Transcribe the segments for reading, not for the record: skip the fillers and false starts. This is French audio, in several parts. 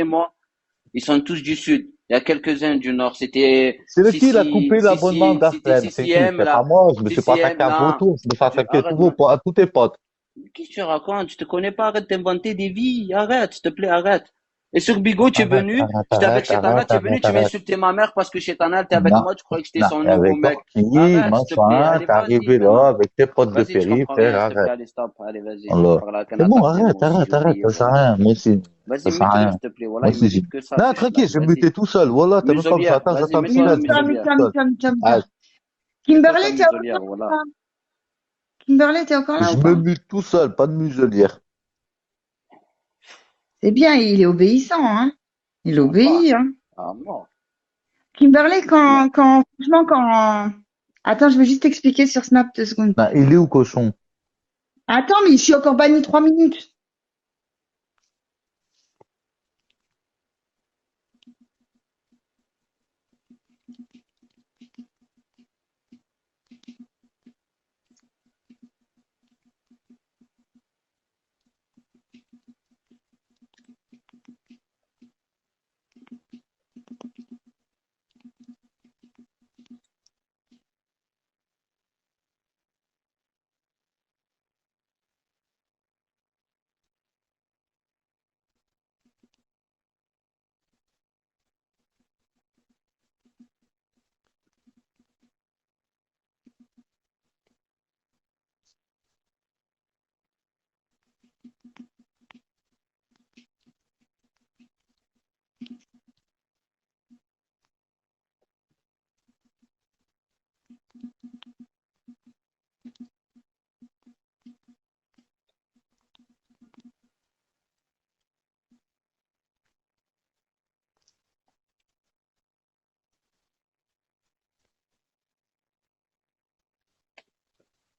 moi. Ils sont tous du sud. Il y a quelques-uns du nord. C'était C'est le qui a Sissi, coupé l'abonnement Sissi, c'était d'Arsène? C'est qui? CCM C'est pas là. moi, je me suis pas attaqué CCM à vos là. tours, je me suis attaqué à Arrête, man. à tous tes potes. Qu'est-ce que tu racontes? Je te connais pas, arrête d'inventer des vies. Arrête, s'il te plaît, arrête. Et sur Bigo, tu es Arrête, venu, arrête, j'étais avec arrête, Chetana, arrête, tu es venu, arrête, tu m'as arrête. insulté ma mère parce que Chetana, t'es avec Non, moi, tu croyais que j'étais non. son Et nouveau avec mec. qui, Arrête, s'il te plaît. machin, Allez, t'es vas-y, arrivé là maintenant. avec tes potes de Vas-y, je péri, comprends frère, rien, s'il te plaît. arrête. Allez, stop. Allez, vas-y. Je Allah. parle avec un C'est bon, attaqué, moi arrête, aussi, arrête, j'ai arrête, oublié, ça sert à voilà. rien. Moi aussi, Vas-y, ça sert à mute-le, rien. s'il te plaît. Voilà, Moi il me aussi, dit que ça, non, ce tranquille, schlag. je vais Vas-y. muter tout seul. Voilà, t'as même pas besoin. Muselière, Attends, vas-y, j'attends mets-toi qu'il la laisse, je vais Mute-toi, muter muselière. tout mute-toi, seul. mute-toi, mute-toi, mute-toi. Allez, Mets-toi ta Kimberly, t'es encore muselière, voilà. là? Kimberly, t'es encore là je ou me pas? mute tout seul, pas de muselière. C'est bien, il est obéissant, hein. Il Ah, bah, obéit, hein. ah, mort. Kimberly, Mort. franchement, attends, je vais juste t'expliquer sur Snap 2 secondes. Non, il est où, cochon? Attends, mais je suis encore banni 3 minutes.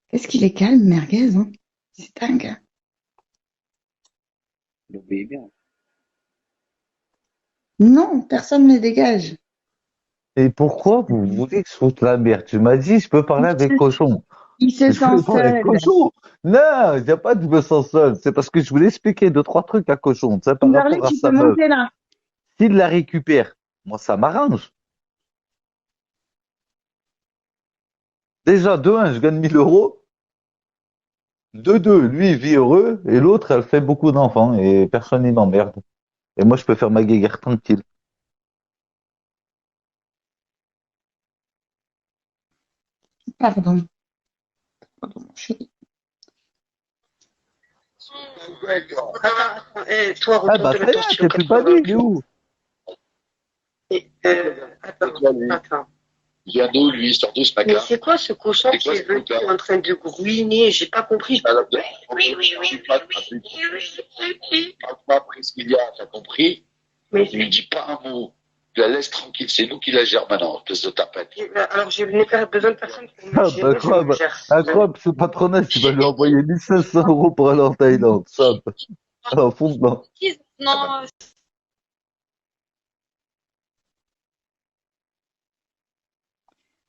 Qu'est-ce qu'il est calme, merguez, hein. C'est dingue, hein. Il obéit bien. Non, personne ne dégage. Et pourquoi vous voulez que je foute la merde? Tu m'as dit, je peux parler Il avec se, cochon. il se Je voulais sent parler avec seul. cochon. Non, il n'y a pas de je me sens seul. C'est parce que je voulais expliquer deux, trois trucs à cochon, tu sais, par Kimberly, rapport à tu peux sa meuf. monter là. S'il la récupère, moi, ça m'arrange. Déjà, de un, je gagne 1 000 euros. De deux, lui, il vit heureux. Et l'autre, elle fait beaucoup d'enfants et personne n'y m'emmerde. Et moi, je peux faire ma guéguerre tranquille. Pardon. Pardon, mon chéri. Attends, toi, Ah, retourne bah, de ça y latence est, stylo t'es plus banni, il est 88. où? Attends, attends. Il vient d'où, lui? Il sort d'où, ce Mais machin? c'est quoi ce cochon C'est qui quoi est ce venu truc-là? en train de gruiner? J'ai pas compris. Oui, oui, oui, Pas oui, oui. appris ce qu'il y a, t'as compris? Mais Il lui dit pas un mot. Tu la laisses tranquille, c'est nous qui la gère maintenant, espèce de tapette. alors, je n'ai pas besoin de personne pour me Ah, bah, gérer, je me incroyable. gère. Incroyable, ce patronat, il va lui envoyer 1 500 € pour aller en Thaïlande. Ça, à fond dedans. Non,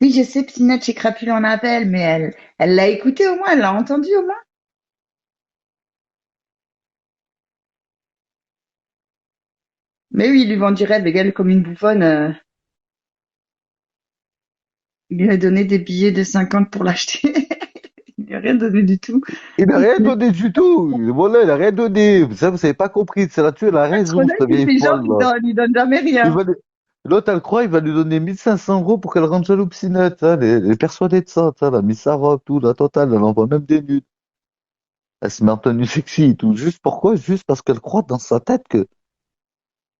Oui, je sais, Pinette, j'ai crapulé en appel, mais elle l'a écouté au moins, elle l'a entendu au moins. Mais oui, il lui vend du rêve, égal comme une bouffonne. Il lui a donné des billets de 50 pour l'acheter. Il lui a rien donné du tout. Il n'a rien Le donné du tout. Voilà, il n'a rien donné. Vous avez pas compris. C'est là-dessus, elle a raison, patronat, cette il vieille fait genre folle, qu'il là. donne jamais Il rien. va lui- L'autre, elle croit, il va lui donner 1 500 € pour qu'elle rentre jaloux psynette. Hein. Elle est persuadée de ça. Elle a mis sa robe, tout, la totale. Elle envoie même des nudes. Elle se met en tenue sexy et tout. Juste pourquoi? Juste parce qu'elle croit dans sa tête que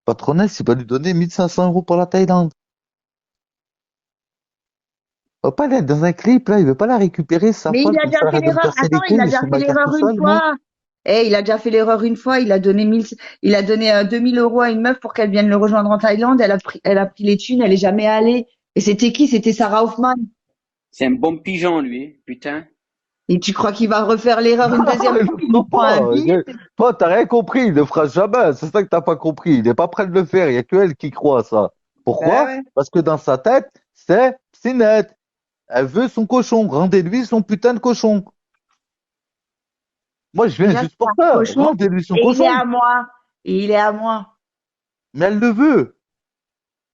patronesse, il va lui donner 1 500 € pour la Thaïlande. Il va pas l'être dans un clip, là. Il veut pas la récupérer, sa Mais il folle, a comme déjà ça, elle fait arrête de me l'erreur. casser Attends, les il a couilles. Je déjà fais fait ma guerre l'erreur tout une seul, moi. fois. Il a déjà fait l'erreur une fois. Il a donné 2000 € à une meuf pour qu'elle vienne le rejoindre en Thaïlande. Elle a pris les thunes. Elle est jamais allée. Et c'était qui? C'était Sarah Hoffman. C'est un bon pigeon, lui, putain. Et tu crois qu'il va refaire l'erreur une deuxième Il fois? le Il fera nous prend un pas. billet. Toi, t'as rien compris. Il le fera jamais. C'est ça que t'as pas compris. Il n'est pas prêt de le faire. Il y a que elle qui croit à ça. Bah Pourquoi? ouais. Parce que dans sa tête, c'est net. Elle veut son cochon. Rendez-lui son putain de cochon. Moi, je viens Déjà, juste c'est pour un ça. cochon. Rendez-lui son Et il est cochon. à moi. Et il est à moi. Mais elle le veut.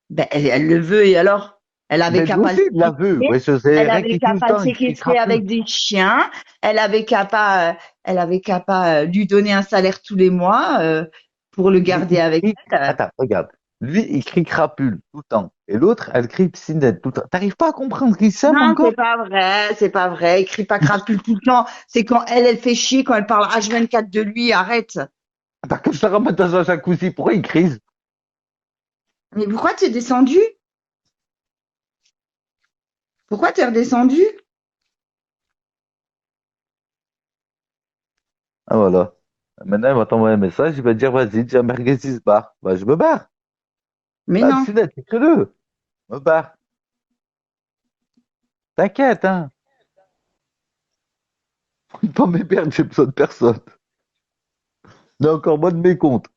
Ben, elle le veut et alors? Elle avait Mais qu'à lui pas le aussi, il la veut. séquestrer. Ouais, je sais, Elle rien avait qui tout qu'à le pas le temps, il crie séquestrer crapule. avec des chiens. Elle avait qu'à pas lui donner un salaire tous les mois pour le Lui, garder il avec crie. elle. Attends, regarde. Lui, il crie crapule tout le temps. Et l'autre, elle crie psynette tout le temps. T'arrives pas à comprendre qu'ils s'aiment Non, encore? c'est pas vrai, c'est pas vrai. Il crie pas crapule tout le temps. C'est quand elle fait chier, quand elle parle H24 de lui. Arrête. T'as que je te ramène dans un jacuzzi. Pourquoi il crie? Mais pourquoi t'es descendu? Pourquoi t'es redescendu? Ah, voilà. Maintenant, il va t'envoyer un message. Il va te dire, vas-y, dis à Merguez, il se barre. Bah, je me barre. Mais Bah, non. psynette, écris-le. Je me barre. T'inquiète, hein. Pas mes pertes, j'ai besoin de personne. Mais encore moins de mes comptes.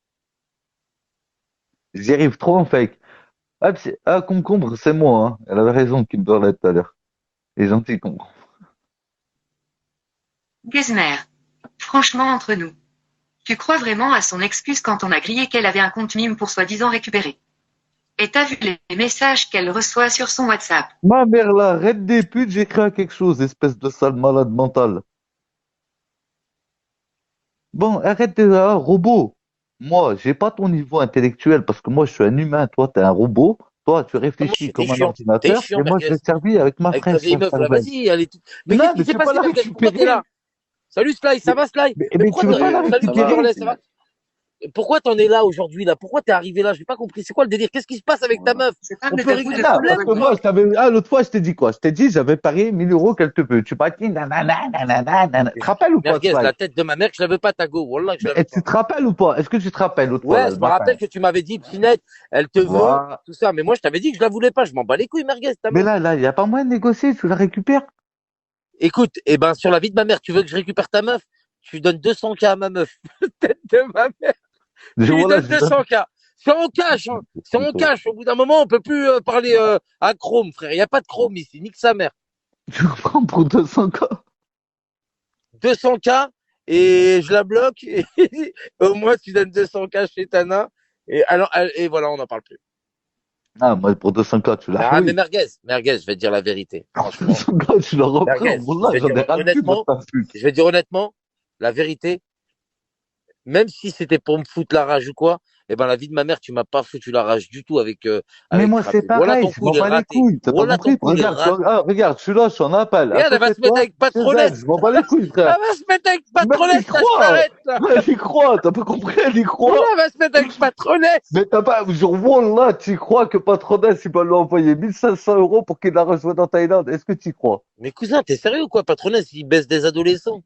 J'y arrive trop en fake. Ah, concombre, c'est moi, hein. Elle avait raison qu'il me parlait tout à l'heure. Il est gentil, concombre. Guzmer. Franchement, entre nous. Tu crois vraiment à son excuse quand on a grillé qu'elle avait un compte mime pour soi-disant récupérer? Et t'as vu les messages qu'elle reçoit sur son WhatsApp? Ma mère, là, arrête des putes, j'ai créé quelque chose, espèce de sale malade mental. Bon, arrête de robot. Moi, j'ai pas ton niveau intellectuel parce que moi, je suis un humain. Toi, t'es un robot. Toi, tu Moi, réfléchis t'es comme un chiant. T'es ordinateur. chiant, Et moi, je merguez. l'ai servi avec ma Avec ta vieille fraîcheur meuf, là. cervelle. Vas-y, allez. Mais Non, qu'est-ce qui mais s'est tu peux pas passé, la merguez? Pourquoi t'es récupérer. là? Salut Sly, ça va Sly? Mais Mais pourquoi tu veux pas la salut récupérer. Nicolas, ça va? Pourquoi t'en es là aujourd'hui, là? Pourquoi t'es arrivé là? J'ai pas compris. C'est quoi le délire? Qu'est-ce qui se passe avec ta meuf? C'est pas On le peut tabou régler de le Non, problème parce ou que moi, pas? je t'avais. Ah, l'autre fois, je t'ai dit quoi? Je t'ai dit, j'avais parié 1 000 € qu'elle te veut. Tu m'as dit, nanana, nanana, nanana. Tu te rappelles ou pas, Merguez, Sly? la tête de ma mère, que je la veux pas, ta go. Wallah, que je Mais la veux tu pas. te rappelles ou pas? Est-ce que tu te rappelles l'autre fois, là, Ouais, le je me matin? rappelle que tu m'avais dit, Pinette, elle te veut, Voilà. tout ça. Mais moi, je t'avais dit que je la voulais pas. Je m'en bats les couilles, merguez, ta Mais meuf. là, il n'y a pas moyen de négocier, tu la récupères. Écoute, eh ben, sur la vie de ma mère, tu veux que je récupère ta meuf? Tu donnes 200K à ma meuf. Tête de ma mère. Tu lui Voilà, donnes 200K. C'est en cash, hein. C'est en cash. Au bout d'un moment, on peut plus parler à Chrome, frère. Il n'y a pas de Chrome ici. Nique sa mère. tu le prends pour 200 cas. 200K et je la bloque. Et au moins, tu donnes 200K chez Tana. Et, alors, et voilà, on n'en parle plus. Ah, moi, pour 200 cas, tu l'as. Ah, mais Oui. merguez, je vais te dire la vérité. Franchement. 200 cas, tu le reprends. Merguez, Voilà, j'en ai ras le cul de ta pute. je vais te dire honnêtement, la vérité, même si c'était pour me foutre la rage ou quoi, eh ben, la vie de ma mère, tu m'as pas foutu la rage du tout avec, Mais avec moi, c'est Crapule. Voilà pareil, ton je coup, m'en il est bats les raté. couilles. T'as pas Voilà ton compris? coup, il est Regarde, raté. regarde, je suis là, je suis en appel. À Regarde, elle va côté de se mettre toi, avec chez elle, Patronesse. je m'en bats les couilles, Elle frère. va se mettre avec Mais elle y Patronesse, là, je croit. t'arrête, là. Elle y croit, t'as pas compris? Elle y Voilà, croit. elle va se mettre avec Patronesse. Mais t'as pas, genre, Wallah, tu crois que Patroness, il va lui envoyer 1 500 € pour qu'il la rejoigne en Thaïlande? Est-ce que tu y crois? Mais cousin, t'es sérieux ou quoi? Patronesse, il baisse des adolescents.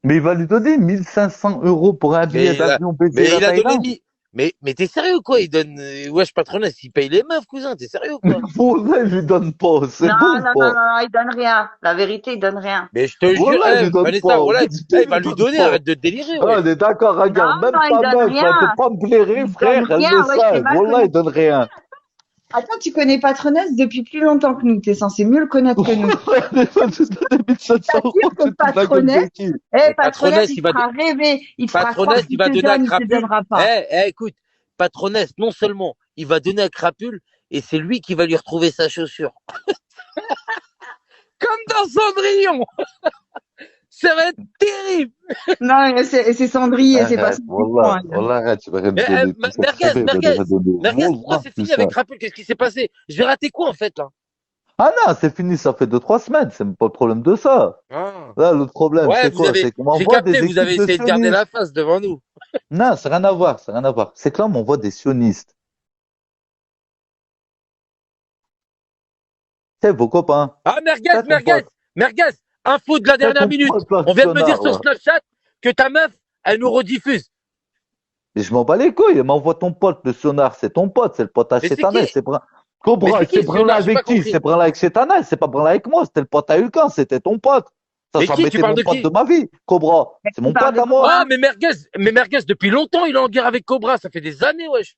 Mais il va lui donner 1 500 € pour un billet Mais, d'avion baiser mais la il a donné Thaïlande. mais t'es sérieux ou quoi? Il donne, wesh, Patronesse, il paye les meufs, cousin. T'es sérieux ou quoi? Wallah, il lui donne pas, c'est Non, bon ou non, non, pas? non, non, il donne rien. La vérité, il donne rien. Mais je te jure, Wallah, il lui donne Vanessa, pas. voilà, Il il va lui lui donne donner, pas. arrête de délirer, Ah, ouais. on est d'accord, Non, regarde, même non, il ta donne meuf, elle peut rien. pas me blairer, Il frère, donne elle rien, le ouais, sait. c'est mal Wallah, connu. il donne rien. Attends, tu connais Patronesse depuis plus longtemps que nous. T'es censé mieux le connaître que nous. Elle est pas juste donner 1700 T'assures €, que tu te fous de la gueule de Patronesse, qui? Patronesse, Patronesse, il il te va, fera rêver. Il te fera croire Patronesse, il qu'il va te donner à donne, il te Crapule. donnera pas. Écoute, Patronesse, non seulement il va donner à Crapule, et c'est lui qui va lui retrouver sa chaussure. Comme dans Cendrillon. Ça va être terrible. Non, et c'est Cendrillon, c'est pas Arrête, Cendrillon. Wallah, Hein. Wallah, arrête, tu vas rien me Mais, donner. Tu sais très bien, il va Merguez, rien donner. pourquoi Wallah, c'est tout fini avec ça. Crapule? Qu'est-ce qui s'est passé? Je vais rater quoi, en fait, là? Ah non, c'est fini, ça fait 2-3 semaines, c'est même pas le problème de ça. Ah. Là, l'autre problème, Ouais, c'est quoi? C'est qu'on j'ai m'envoie des capté, vous avez équipes de essayé de garder sionistes. la face devant nous. Non, c'est rien à voir, c'est rien à voir. C'est que là, on m'envoie des sionistes. C'est vos copains. Ah, C'est ton pote. merguez, info de la C'est dernière ton minute. pote, là, On vient de me dire connard, sur là. Snapchat que ta meuf, elle nous rediffuse. Et je m'en bats les couilles, il m'envoie ton pote, le sonar, c'est ton pote, c'est le pote à Mais c'est Chétanel, qui? c'est Mais Cobra, c'est qui c'est ce Brun connard? J'ai pas avec qui? compris. C'est Brun avec Chétanel, c'est pas Brun avec moi, c'était le pote à Hulkan, c'était ton pote. Ça, Mais ça qui? Tu m'était parles mon de pote qui? de ma vie, Cobra. C'est mon Tu parles pote de à moi. quoi? Ah, mais merguez, depuis longtemps, il est en guerre avec Cobra. Ça fait des années, wesh.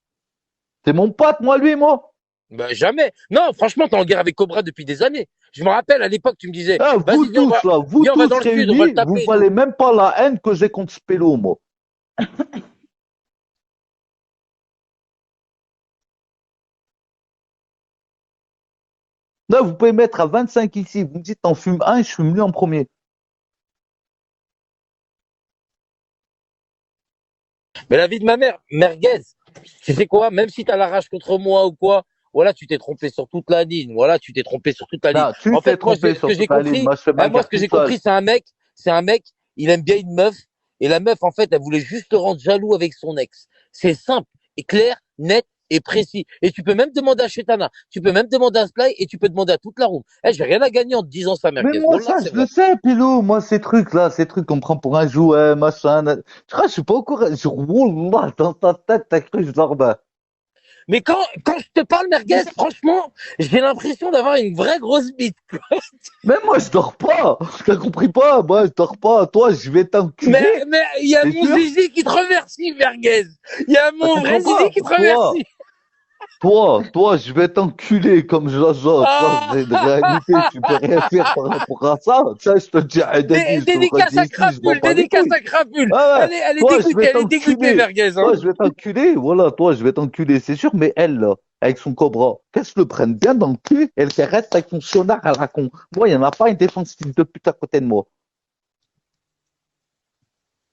C'est mon pote, moi, lui, moi. Ben, jamais. Non, franchement, t'es en guerre avec Cobra depuis des années. Je me rappelle, à l'époque, tu me disais, Ah, vous vas-y, tous, là, vous viens, on va dans tous le sud, on va le réunis, vous taper, valez nous. même pas la haine que j'ai contre Spello, moi. Là, vous pouvez mettre à 25 ici. Vous me dites, t'en fumes un, je fume lui en premier. Mais la vie de ma mère, merguez, tu sais quoi, même si t'as la rage contre moi ou quoi, voilà, tu t'es trompé sur toute la ligne. Voilà, tu t'es trompé sur toute la ligne. Non, tu En t'es fait, moi, trompé ce sur que j'ai toute la ligne. compris, Moi, je fais ma moi, guerre ce que tout j'ai seul. compris, c'est un mec, il aime bien une meuf, et la meuf, en fait, elle voulait juste le rendre jaloux avec son ex. C'est simple, et clair, net et précis. Et tu peux même demander à Chetana, tu peux même demander à Sly, et tu peux demander à toute la room. Eh, j'ai rien à gagner en te disant ça, Mais merguez. moi, Wallah, ça, c'est je le vrai. sais, Pilou. Moi, ces trucs-là, ces trucs qu'on prend pour un jouet, machin. Je crois que je suis pas au courant. Wallah, dans ta tête, t'as cru que je dormais. Mais quand je te parle, merguez, franchement, j'ai l'impression d'avoir une vraie grosse bite. Mais moi, je dors pas. T'as compris pas? Moi, je dors pas. Toi, je vais t'enculer. Mais il y a C'est mon sûr? zizi qui te remercie, merguez. Il y a Ah, mon tu vrai crois zizi pas? qui te remercie. Toi, je vais t'enculer comme Jojo. Ça, Ah c'est une réalité. Tu peux rien faire par rapport à ça. Ça, je te le dis à début, je te le Dédicace redis à ici, je m'en Crapule, bats les dédicace couilles. à Crapule. Ouais, ouais. Toi, je vais Elle est dégoûtée, t'enculer. merguez. Hein. Toi, je vais t'enculer. Voilà, toi, je vais t'enculer. C'est sûr, mais elle, là, avec son cobra, qu'elle se le prenne bien dans le cul, elle qu'elle reste avec son sonar à la con. Moi, il n'y en a pas une défense fils de pute à côté de moi.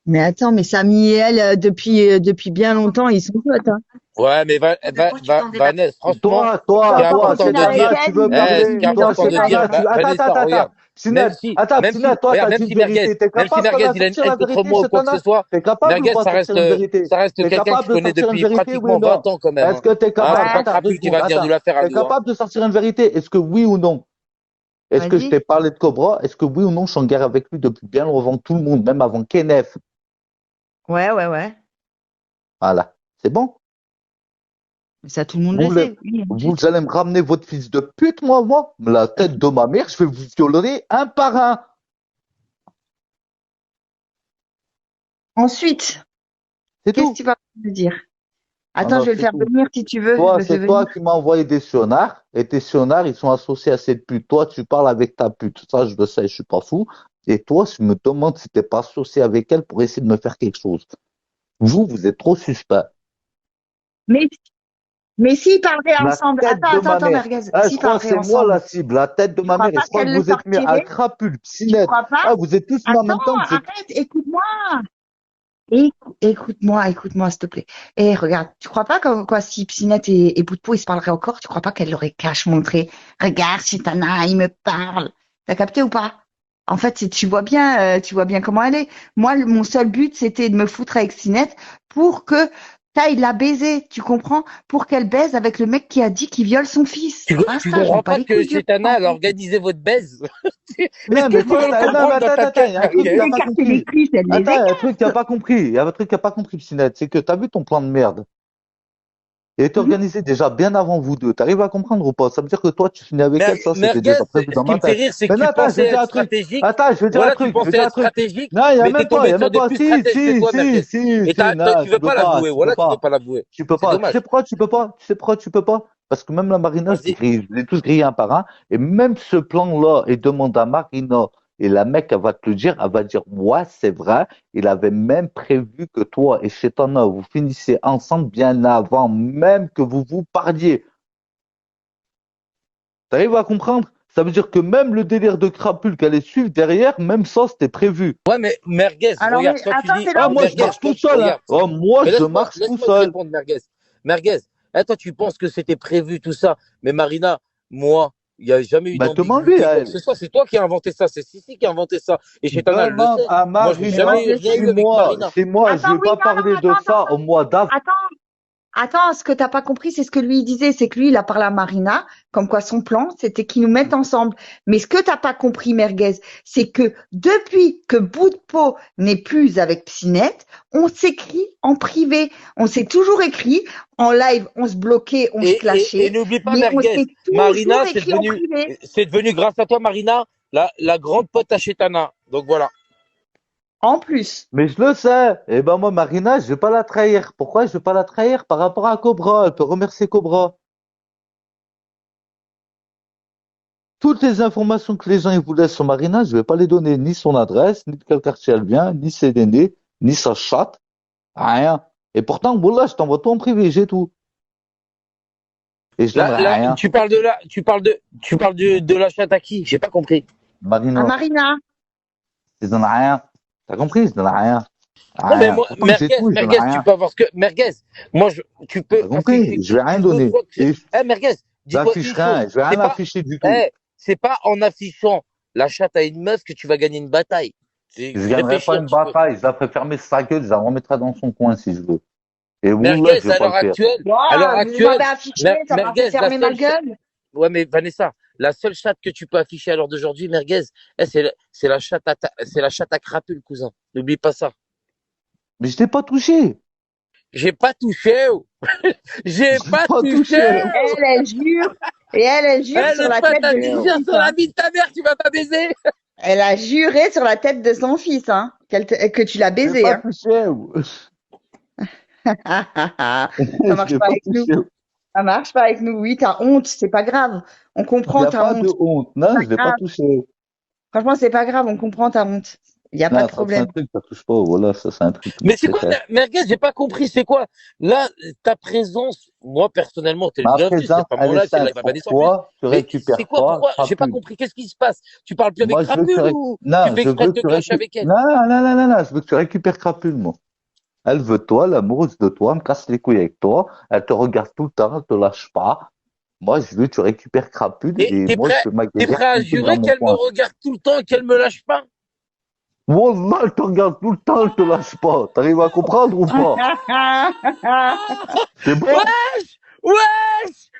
Mais attends, mais Samy et elle, depuis bien longtemps, ils sont potes, hein. Ouais, mais De quoi tu t'en débattre? Vanessa, franchement, Toi, ce qui toi, est Encore toi, important continue de avec dire, Chetana, tu elle, veux il ce qui est parler. met dans Toi, important ses de dire, Chetana, bails. attends, Vanessa, attends, attends. regarde. Pinette, attends, Pinette, toi, t'as Même dit si une vérité. T'es capable de merguez, la il a une sortir haine la contre vérité, moi ou quoi que ce Chetana? soit, T'es capable ou merguez, pas de sortir une vérité? ça reste T'es quelqu'un que capable je de connais sortir une depuis vérité, oui ou pratiquement non? 20 ans quand même. Est-ce Hein. que t'es Hein, capable? c'est pas Ouais, Attends, deux Crapule qui secondes, va venir nous attends. la faire à T'es nous. Hein. capable de sortir une vérité? Est-ce que oui ou non? Est-ce que je t'ai vas-y. parlé de Cobra? Est-ce que oui ou non, je suis en guerre avec lui depuis bien avant tout le monde, même avant Kenef? Ouais, ouais, ouais. Voilà. C'est bon? Ça, tout le monde Vous le voulez, sait. Oui, vous allez me ramener votre fils de pute, moi? La tête de ma mère, je vais vous violer un par un. ensuite, C'est qu'est-ce que tout. tu vas me dire? Ah Attends, non, je vais le c'est faire tout. venir si tu veux. Je Toi, le fais c'est venir. toi qui m'as envoyé des sonars, et tes sonars, ils sont associés à cette pute. Toi, tu parles avec ta pute. Ça, je le sais, je suis pas fou. Et toi, je me demande si t'es pas associé avec elle pour essayer de me faire quelque chose. Vous êtes trop suspect. Mais, mais s'ils parleraient La ensemble. tête de Attends, ma mère. merguez. Ah, je S'ils crois que parleraient c'est moi la ensemble, cible, la tête de tu ma crois mère. Et pas je crois que qu'elle le vous êtes mis à sortirait? crapule, Tu pinette. crois pas? Ah, vous êtes tous mis en même temps. Attends, arrête, écoute-moi. Écoute-moi, s'il te plaît. Eh, regarde, tu crois pas que quoi, si Psynette et Boutpo, ils se parleraient encore, tu crois pas qu'elle l'aurait cache montré? Regarde, Chitana, il me parle. T'as capté ou pas? En fait, tu vois bien comment elle est. Moi, mon seul but, c'était de me foutre avec Psynette pour que t'ailles la baiser, tu comprends? Pour qu'elle baise avec le mec qui a dit qu'il viole son fils. Tu Basta, je m'en comprends bats pas les que couilles du Chetana, reste. elle a organisé votre baise? Est-ce Non, mais que je peux écoute, le non, mais comprendre dans ta attends, il tête, y a un truc que Les merguez? t'as pas écarter les compris. cuisses, elle les Attends, il y a un écarte. truc que t'as pas compris. Il y a un truc que t'as pas compris, Pinette. C'est que t'as vu ton plan de merde. Il était organisé déjà bien avant vous deux. T'arrives à comprendre ou pas? Ça veut dire que toi, tu finis avec elle, ça, c'était Merguez, déjà prévu ce dans qui ma me fait tête. rire, c'est que Mais non, tu attends, je pensais vais dire être un truc. stratégique. Attends, je vais dire un Voilà, tu truc, je vais pensais dire un être truc. stratégique, Non, il y a mais t'es même pas, il tombé y a sur même des pas. plus Si, stratèges que si, toi, si, merguez. si, Et si, non, tu tu veux peux pas pas, l'avouer. tu peux Voilà, tu veux pas. pas l'avouer. Tu peux C'est pas. Tu sais dommage. pourquoi tu peux pas? Tu sais pourquoi tu peux pas? Parce que même la Marina, Vas-y. je l'ai tous grillé un par un. Et même ce plan-là, et demande à Marina, et la mec, elle va te le dire, elle va dire, ouais, c'est vrai. Il avait même prévu que toi et Chetana, vous finissiez ensemble bien avant même que vous vous parliez. T'arrives à comprendre? Ça veut dire que même le délire de crapule qu'elle allait suivre derrière, même ça, c'était prévu. Ouais, mais merguez, Alors, regarde, mais quand tu attends, dis c'est là Ah, où moi, tu je merguez, marche tout seul, hein. regarde. Oh, moi, Mais je marche tout laisse-moi te seul. répondre, merguez. Merguez, toi, tu penses que c'était prévu, tout ça. Mais Marina, moi, il n'y a jamais eu Bah, demande-lui d'ambiguïté, à quoi que elle. ce soit. C'est toi qui as inventé ça. C'est Sissi qui a inventé ça. Et Chetana, elle le Demande sait. à Moi, je n'ai Mais moi, Marina. jamais je rien sais. C'est eu avec moi, Marina. c'est moi. Je Attends, vais oui, pas non, parler non, de attends, ça au mois d'avril. attends. Attends, ce que t'as pas compris, c'est ce que lui il disait, c'est que lui, il a parlé à Marina, comme quoi son plan, c'était qu'ils nous mettent ensemble. Mais ce que t'as pas compris, Merguez, c'est que depuis que Bout de Peau n'est plus avec Psynette, on s'écrit en privé. On s'est toujours écrit, en live, on se bloquait, on se Et clashait, n'oublie pas, mais on merguez. s'est toujours Marina, écrit en privé. c'est devenu grâce à toi, Marina, la grande pote à Chetana. Donc voilà. En plus. Mais je le sais. Eh ben, moi, Marina, je vais pas la trahir. Pourquoi je vais pas la trahir? Par rapport à Cobra. Elle peut remercier Cobra. Toutes les informations que les gens ils vous laissent sur Marina, je vais pas les donner. Ni son adresse, ni de quel quartier elle vient, ni ses DD, ni sa chatte. Rien. Et pourtant, voilà, je t'envoie tout en privé, j'ai tout. Et je donnerai rien. Tu parles de la chatte à qui? J'ai pas compris. À Marina, Marina. je donne rien. T'as compris? Je donne rien. Non, mais Rien. moi, Pourtant, j'ai tout, je donne merguez, tu rien. peux avoir ce que, merguez, tu peux T'as compris? afficher Je vais qui rien tu veux, donner. quoi que Et merguez, dis-toi une j'affiche rien. chose. Je vais C'est rien pas, afficher du tout. c'est pas en affichant la chatte à une meuf que tu vas gagner une bataille. C'est Je gagnerai pas réfléchir un une petit peu. bataille. Je la ferai fermer sa gueule. Je la remettrai dans son coin si je veux. Et Wallah, Merguez, je vais pas le faire. à l'heure Wow, vous m'avez actuelle, affiché, ça m'a fait merguez, fermer ma gueule. ouais, mais Vanessa, la seule chatte que tu peux afficher à l'heure d'aujourd'hui, merguez, c'est la chatte c'est la chatte à crapule, cousin. N'oublie pas ça. Mais je t'ai pas touché. J'ai pas touché, oh. J'ai Je t'ai pas pas touché, touché. oh. Elle jure. Et elle jure Eh, sur le la pote tête a de dit, son jure fils. sur Hein. la vie de ta mère, tu vas pas baiser. Elle a juré sur la tête de son fils, hein, que tu l'as Je l'ai baisé. pas Hein. touché. Ça Je marche l'ai pas pas avec nous. touché. Ça marche pas avec nous. Oui, t'as honte, c'est pas grave. On Il comprend n'y a ta pas de honte. honte. Non, Pas je l'ai pas grave. touché. Franchement, c'est pas grave, on comprend ta honte. Il n'y a pas Non, de ça c'est un problème. truc, ça touche pas. Voilà, ça c'est un truc. Mais c'est C'est quoi, clair. merguez, j'ai pas compris, c'est quoi? Là, ta présence, moi, personnellement, t'es le Ma bienvenu, présence, c'est pas mon elle est live, c'est le simple. live à Pour Vanessa en plus. toi, tu Mais c'est récupères quoi, pas pourquoi? J'ai pas Crapule. compris, qu'est-ce qui se passe? Tu parles plus avec Moi, je veux que tu Crapule récupères. ou tu Non, fais je exprès veux de que te tu cacher récupères. avec elle? Non, non, non, non, non, je veux que tu récupères Crapule, moi. Elle veut toi, l'amoureuse de toi, elle me casse les couilles avec toi. Elle te regarde tout le temps, elle te lâche pas. Moi, je veux que tu récupères Crapule et moi, je fais ma T'es guerre prêt à tranquille dans jurer mon qu'elle me coin. regarde tout le temps et qu'elle me lâche pas? Wallah, elle te regarde tout le temps, elle te lâche pas. T'arrives à comprendre ou pas? C'est bon? Wesh! Wesh!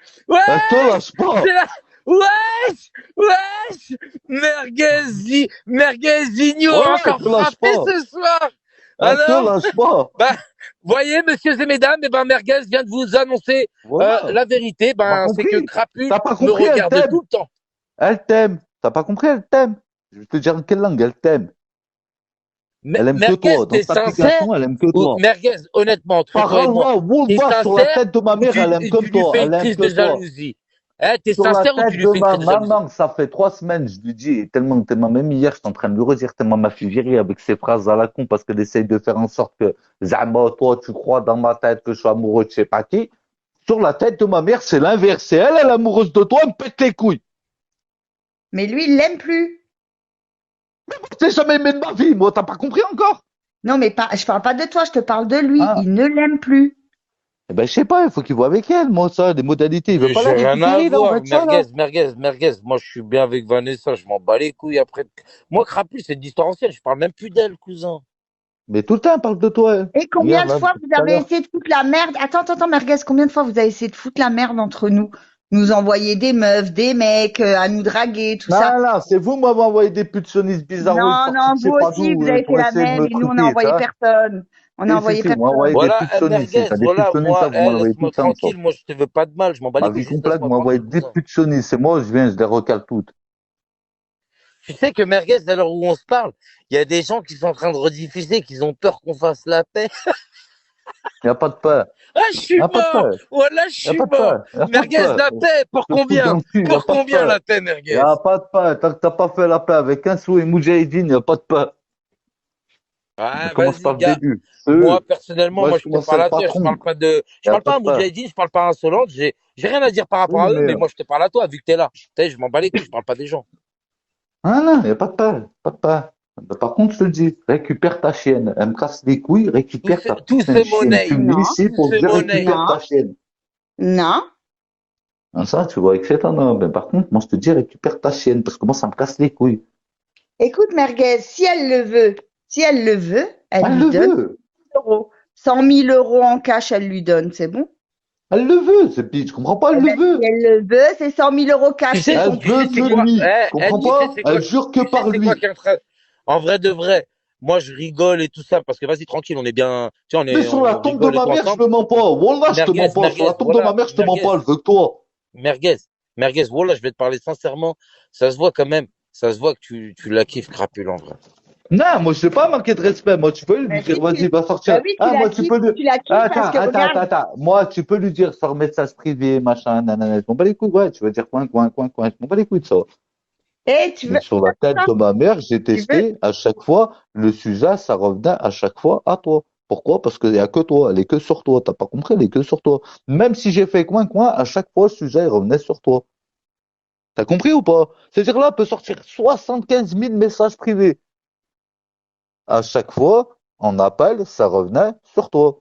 Elle te Wesh! lâche pas. C'est la... Wesh! Wesh! Merguez Vigno a Wallah, elle encore te lâche frappé pas. ce soir! Elle te Alors, lâche pas. bah, voyez, messieurs et mesdames, eh ben, Merguez vient de vous annoncer Voilà. la vérité. T'as pas Ben, c'est que compris? Crapule T'as pas me compris, elle regarde t'aime. tout le temps. Elle t'aime. T'as pas compris, elle t'aime. Je vais te dire en quelle langue elle t'aime. Elle aime que Merguez, toi. Dans t'es cette sincère? application, elle aime que Ou toi. Merguez, honnêtement, entre Par toi et moi, Allah, t'es Wallah, sur la sincère tête de ma ou mère, elle aime tu comme lui toi. fais une Elle aime crise que de toi. jalousie? Eh, t'es Sur la sincère ou tu tête lui de fais une ma crise de jalousie? maman, ça fait 3 semaines, je lui dis, tellement que t'es ma même hier, je suis en train de lui redire, tellement m'a fait virer avec ses phrases à la con parce qu'elle essaye de faire en sorte que, Zama, toi, tu crois dans ma tête que je suis amoureux de je sais pas qui. Sur la tête de ma mère, c'est l'inverse. C'est elle, elle est amoureuse de toi, elle me pète les couilles. Mais lui, il l'aime plus. Je t'ai jamais aimé de ma vie, moi, t'as pas compris encore? Non, mais pas, je parle pas de toi, je te parle de lui. Ah. Il ne l'aime plus. Eh ben, je sais pas, il faut qu'il voit avec elle, moi, ça, des modalités. Il veut Mais pas j'ai la rien à récupérer, là, on voir. va être ça, là. Merguez. Moi, je suis bien avec Vanessa. Je m'en bats les couilles après. Moi, Crapule, c'est une histoire ancienne. Je parle même plus d'elle, cousin. Mais tout le temps, elle parle de toi. Hein. Et combien Regarde, de là, fois depuis vous tout à avez l'heure. essayé de foutre la merde? Attends, Merguez, combien de fois vous avez essayé de foutre la merde entre nous? Nous envoyer des meufs, des mecs, à nous draguer, tout ça. Non, non, c'est vous, m'avez envoyé des putationnistes bizarres, Non, sortis non, de je sais vous pas aussi, d'où, vous avez fait pour la essayer de même me et nous, on n'a truquer, envoyé ça. personne. On a envoyé Si, vous personne. m'envoyez des Voilà, putationnistes, Merguez, ça, des voilà, putationnistes, ça, moi, vous m'en envoyez tout le laisse-moi temps, ça. tranquille. Moi, je te veux pas de mal. Je m'en bats Ma les couilles. vie Juste complète, vous laisse-moi m'envoyez tranquille, des cousin. putationnistes. C'est moi, je viens, je les recale toutes. Tu sais que Merguez, à l'heure où on se parle, il y a des gens qui sont en train de rediffuser, qui ont peur qu'on fasse la paix. Il n'y a pas de peur. Ah, je Il suis n'y a pas de mort! peur. Voilà, je Il n'y a suis pas de mort! peur. Il n'y a pas de Merguez, peur. la paix! Pour Je te fous dans combien? le cul, il n'y a Pour pas de combien peur. la paix, Il n'y Merguez? a pas de peur. Tant que t'as pas fait la paix avec un sou et Moudjahidine, il n'y a pas de peur. Ah, Je commence par vas-y, le gars. début. Moi, personnellement, Moi, moi, je je te commence à parle être à toi. Je patron. parle pas de, Il je n'y a parle pas pas de à peur. Moudjahidine, je parle pas à Insolente. J'ai rien à dire par rapport Oui, à eux, mais... mais moi, je te parle à toi, vu que t'es là. Tu sais, je m'en bats les couilles, je parle pas des gens. Ah non, il n'y a pas de peur. Pas de peur. Par contre, je te le dis, récupère ta chienne. Elle me casse les couilles, récupère ta Tout putain c'est de chienne. monnaie. Tu me dis Non, ici pour C'est dire monnaie. récupère non, ta chienne. non. Ah, ça, tu vois que c'est un homme. Mais par contre, moi, je te dis récupère ta chienne parce que moi, ça me casse les couilles. Écoute, Merguez, si elle le veut, elle Elle lui le donne veut. 100 000 euros en cash, elle lui donne, c'est bon? Elle le veut. Je comprends pas, Eh elle ben, le veut. si elle le veut, c'est 100 000 euros Tu cash, sais, c'est Elle son tu sais veut c'est que quoi? lui. Eh, Comprends tu sais pas? c'est quoi? Elle jure que Tu sais par c'est quoi lui. qui est en train. En vrai de vrai, moi je rigole et tout ça parce que vas-y tranquille, on est bien, tu vois, Mais sur la on tombe de rigole et ma tout mère, je ensemble. te mens pas. Wallah, je te mens pas. Sur la tombe de ma Voilà, mère, je te mens pas. Elle veut que toi. merguez, voilà, je vais te parler sincèrement. Ça se voit quand même, ça se voit que tu la kiffes crapule en vrai. Non, moi, je sais pas manquer de respect. Moi, tu peux lui Ben, dire, si, vas-y, va sortir. ben oui, Ah, moi, tu peux lui. tu la kiffes parce que regarde, Attends. Moi, tu peux lui dire, sors message privé, machin, nanana. Je m'en bats les couilles, ouais. Tu vas dire coin. Je m'en bats les couilles de ça. et tu Mais veux sur la tête ça, de ma mère, j'ai tu veux, testé à chaque fois, le sujet, ça revenait à chaque fois à toi. Pourquoi? Parce qu'il y a que toi, elle est que sur toi. T'as pas compris, elle est que sur toi. Même si j'ai fait coin, à chaque fois, le sujet il revenait sur toi. T'as compris ou pas? C'est-à-dire là, peut sortir 75 000 messages privés. À chaque fois, en appel, ça revenait sur toi.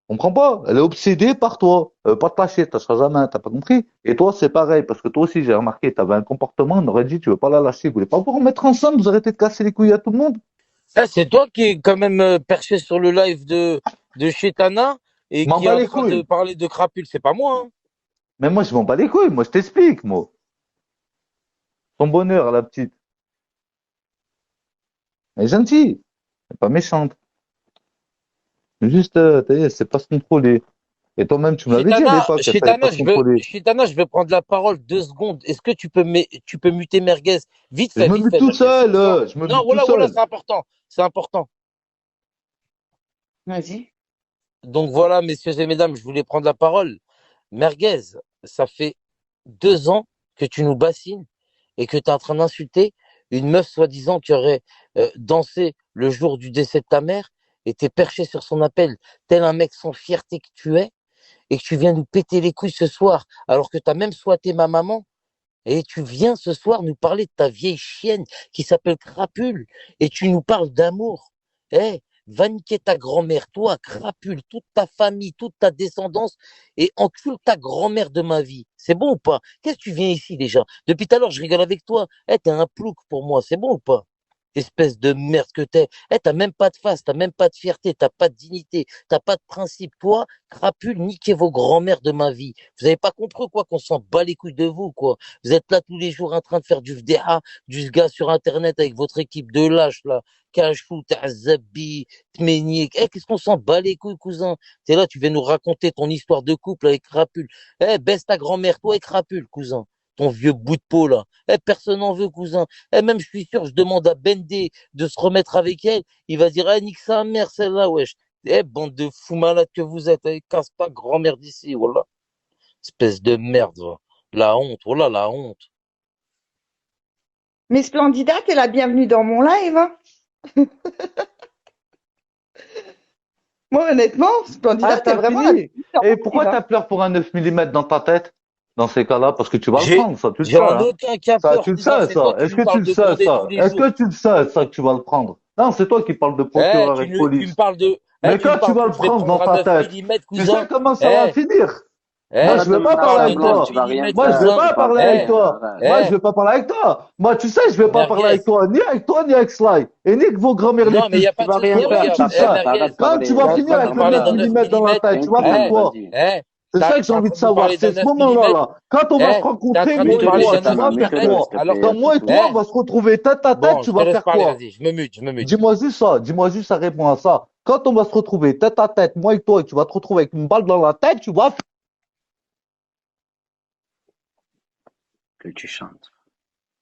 Comprends pas? Elle est obsédée par toi. Elle veut pas te lâcher, tu seras jamais, t'as pas compris? Et toi, c'est pareil, parce que toi aussi, j'ai remarqué, tu avais un comportement, on aurait dit, tu veux pas la lâcher, vous voulez pas vous remettre ensemble, vous arrêtez de casser les couilles à tout le monde. Ah, c'est toi qui est quand même perché sur le live de chez Tana et Je m'en qui est bats en les train de couilles. parler de crapule. C'est pas moi, hein. Mais moi, je m'en bats les couilles, moi, je t'explique, moi. Ton bonheur, la petite. Elle est gentille, elle est pas méchante. Juste, elle sait pas se contrôler. Et toi-même, tu me l'avais dit à l'époque, elle savait pas se contrôler. Chitana, je veux prendre la parole 2 secondes. Est-ce que tu peux muter Merguez? Je me Vite mute fait, tout Merguez. seul, Non, je me non, mute tout voilà, seul. c'est important. C'est important. Vas-y. Donc voilà, messieurs et mesdames, je voulais prendre la parole. Merguez, ça fait 2 ans que tu nous bassines et que tu es en train d'insulter une meuf soi-disant qui aurait dansé le jour du décès de ta mère et t'es perché sur son appel, tel un mec sans fierté que tu es, et que tu viens nous péter les couilles ce soir, alors que tu as même souhaité ma maman, et tu viens ce soir nous parler de ta vieille chienne qui s'appelle Crapule, et tu nous parles d'amour. Eh, va niquer ta grand-mère, toi, Crapule, toute ta famille, toute ta descendance, et encule ta grand-mère de ma vie. C'est bon ou pas? Qu'est-ce que tu viens ici déjà? Depuis tout à l'heure, je rigole avec toi. Eh, t'es un plouc pour moi, c'est bon ou pas? Espèce de merde que t'es. Eh, t'as même pas de face, t'as même pas de fierté, t'as pas de dignité, t'as pas de principe. Toi, Crapule, niquez vos grands-mères de ma vie. Vous avez pas compris, quoi, qu'on s'en bat les couilles de vous, quoi. Vous êtes là tous les jours en train de faire du FDA, du gars sur Internet avec votre équipe de lâches, là. Cachou, Tazabi, Tméniek. Eh, qu'est-ce qu'on s'en bat les couilles, cousin? T'es là, tu viens nous raconter ton histoire de couple avec Crapule. Eh, baisse ta grand-mère, toi et Crapule, cousin. Ton vieux bout de peau, là. Eh, personne n'en veut, cousin. Eh, même, je suis sûr, je demande à Bendé de se remettre avec elle. Il va dire, eh, nique sa mère, celle-là, wesh. Eh, bande de fous malades que vous êtes. Eh, casse pas grand-mère d'ici, voilà. Espèce de merde, va. La honte, voilà, la honte. Mais Splendida, t'es la bienvenue dans mon live, hein. Moi, honnêtement, Splendida, Ah, t'es t'as vraiment la fini? bienvenue dans Et mon pourquoi live, t'as hein. peur pour un 9 mm dans ta tête? Dans ces cas-là, parce que tu vas le J'ai, prendre, ça, tu le j'ai sais, en hein. aucun cas Ça, peur, tu le cousin. sais, C'est toi ça. qui Est-ce nous que tu parles le de sais, Bondé tous ça? les Est-ce jours. que tu le sais, ça, que tu vas le prendre? Non, c'est toi qui parles de Eh, procureur et de tu me police. parles de, eh, Mais tu me quand tu parles vas que le je vais prendre dans prendre un ta 9 tête, millimètres, tu sais cousin. comment ça va Eh, finir? Moi, eh, je Arrête de vais me pas tu me faire parler parles de avec 9 semblant, tu toi. vas rien millimètres, Moi, je faire, vais cousin. tu pas parles parler de avec Eh, rien, toi. arrête. Moi, je eh, vais pas parler avec toi. Moi, tu sais, je vais pas parler merguez. avec toi, ni avec toi, ni avec Sly. Et ni avec vos grand-mères les Non, mais il n'y putes. a Tu pas de vas rien souci, C'est vrai faire, que tu regarde. le Eh, sais. arrête merguez, de Quand tu parler, vas t'es en laisse finir train pas de avec nous faire le parler 9 d'un bizarre. 9 mm dans la millimètres. tête, tu vas faire Eh, Tranquille, quoi? vas-y. eh, C'est ça que j'ai t'es en envie de train de nous savoir. parler d'un C'est ce 9 moment-là, millimètres. là. Quand on va se Eh, t'es en rencontrer, train de moi nous et parler Mute-le, toi, d'un tu 9 Chitana, vas faire mute-le, millimètres, quoi? s'il te alors plaît, que, Quand y a pas moi de et toi, souci. on eh, va se retrouver tête à tête, bon, tu je te vas laisse faire parler, quoi? vas-y, je me mute. Dis-moi juste ça, réponds à ça. Quand on va se retrouver tête à tête, moi et toi, et tu vas te retrouver avec une balle dans la tête, tu vas. Que tu chantes.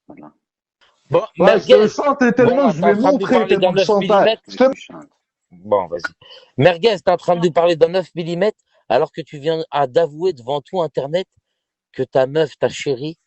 Voilà. Bon, Ouais, je te merguez. chante et tellement Voilà, je t'es en vais train de nous montrer parler d'un tellement que je 9 chantais. millimètres. Que tu chantes. Bon, vas-y. Merguez, t'es en train de nous parler d'un 9 millimètres, alors que tu viens d'avouer devant tout Internet que ta meuf, ta chérie,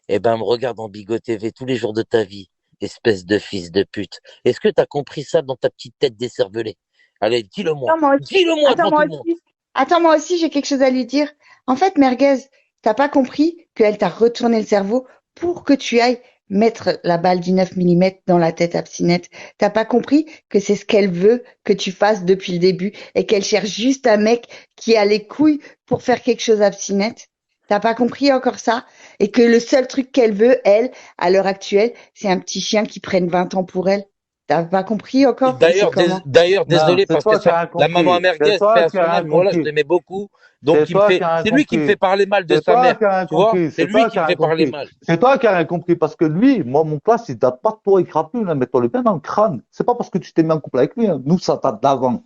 eh ben, me regarde en Bigot TV tous les jours de ta vie, espèce de fils de pute. Est-ce que t'as compris ça dans ta petite tête décervelée? Allez, dis-le-moi. Attends, moi aussi. Dis-le-moi Attends, devant tout moi le monde. aussi. Attends, moi aussi, j'ai quelque chose à lui dire. En fait, Merguez, t'as pas compris qu'elle t'a retourné le cerveau pour que tu ailles mettre la balle du 9 mm dans la tête à Psynette. T'as pas compris que c'est ce qu'elle veut que tu fasses depuis le début et qu'elle cherche juste un mec qui a les couilles pour faire quelque chose à Psynette. T'as pas compris encore ça? Et que le seul truc qu'elle veut, elle, à l'heure actuelle, c'est un petit chien qui prenne 20 ans pour elle. T'as pas compris encore? Ou c'est comment? D'ailleurs, Non, désolé c'est parce que toi qui ça, as rien la maman à compris. C'est merguez, paix toi à qui as son rien âme, moi là, je compris. l'aimais beaucoup. C'est Donc, toi qui as rien c'est lui qui me fait compris. parler mal de C'est sa toi mère. qui as rien Tu vois? compris. C'est C'est lui toi qui qui me as fait rien parler compris. mal. C'est toi qui as rien compris parce que lui, moi, mon classe, il date pas de toi, il crapule, hein, mets-toi le bien dans le crâne. C'est pas parce que tu t'es mis en couple avec lui, hein. Nous, ça date d'avant.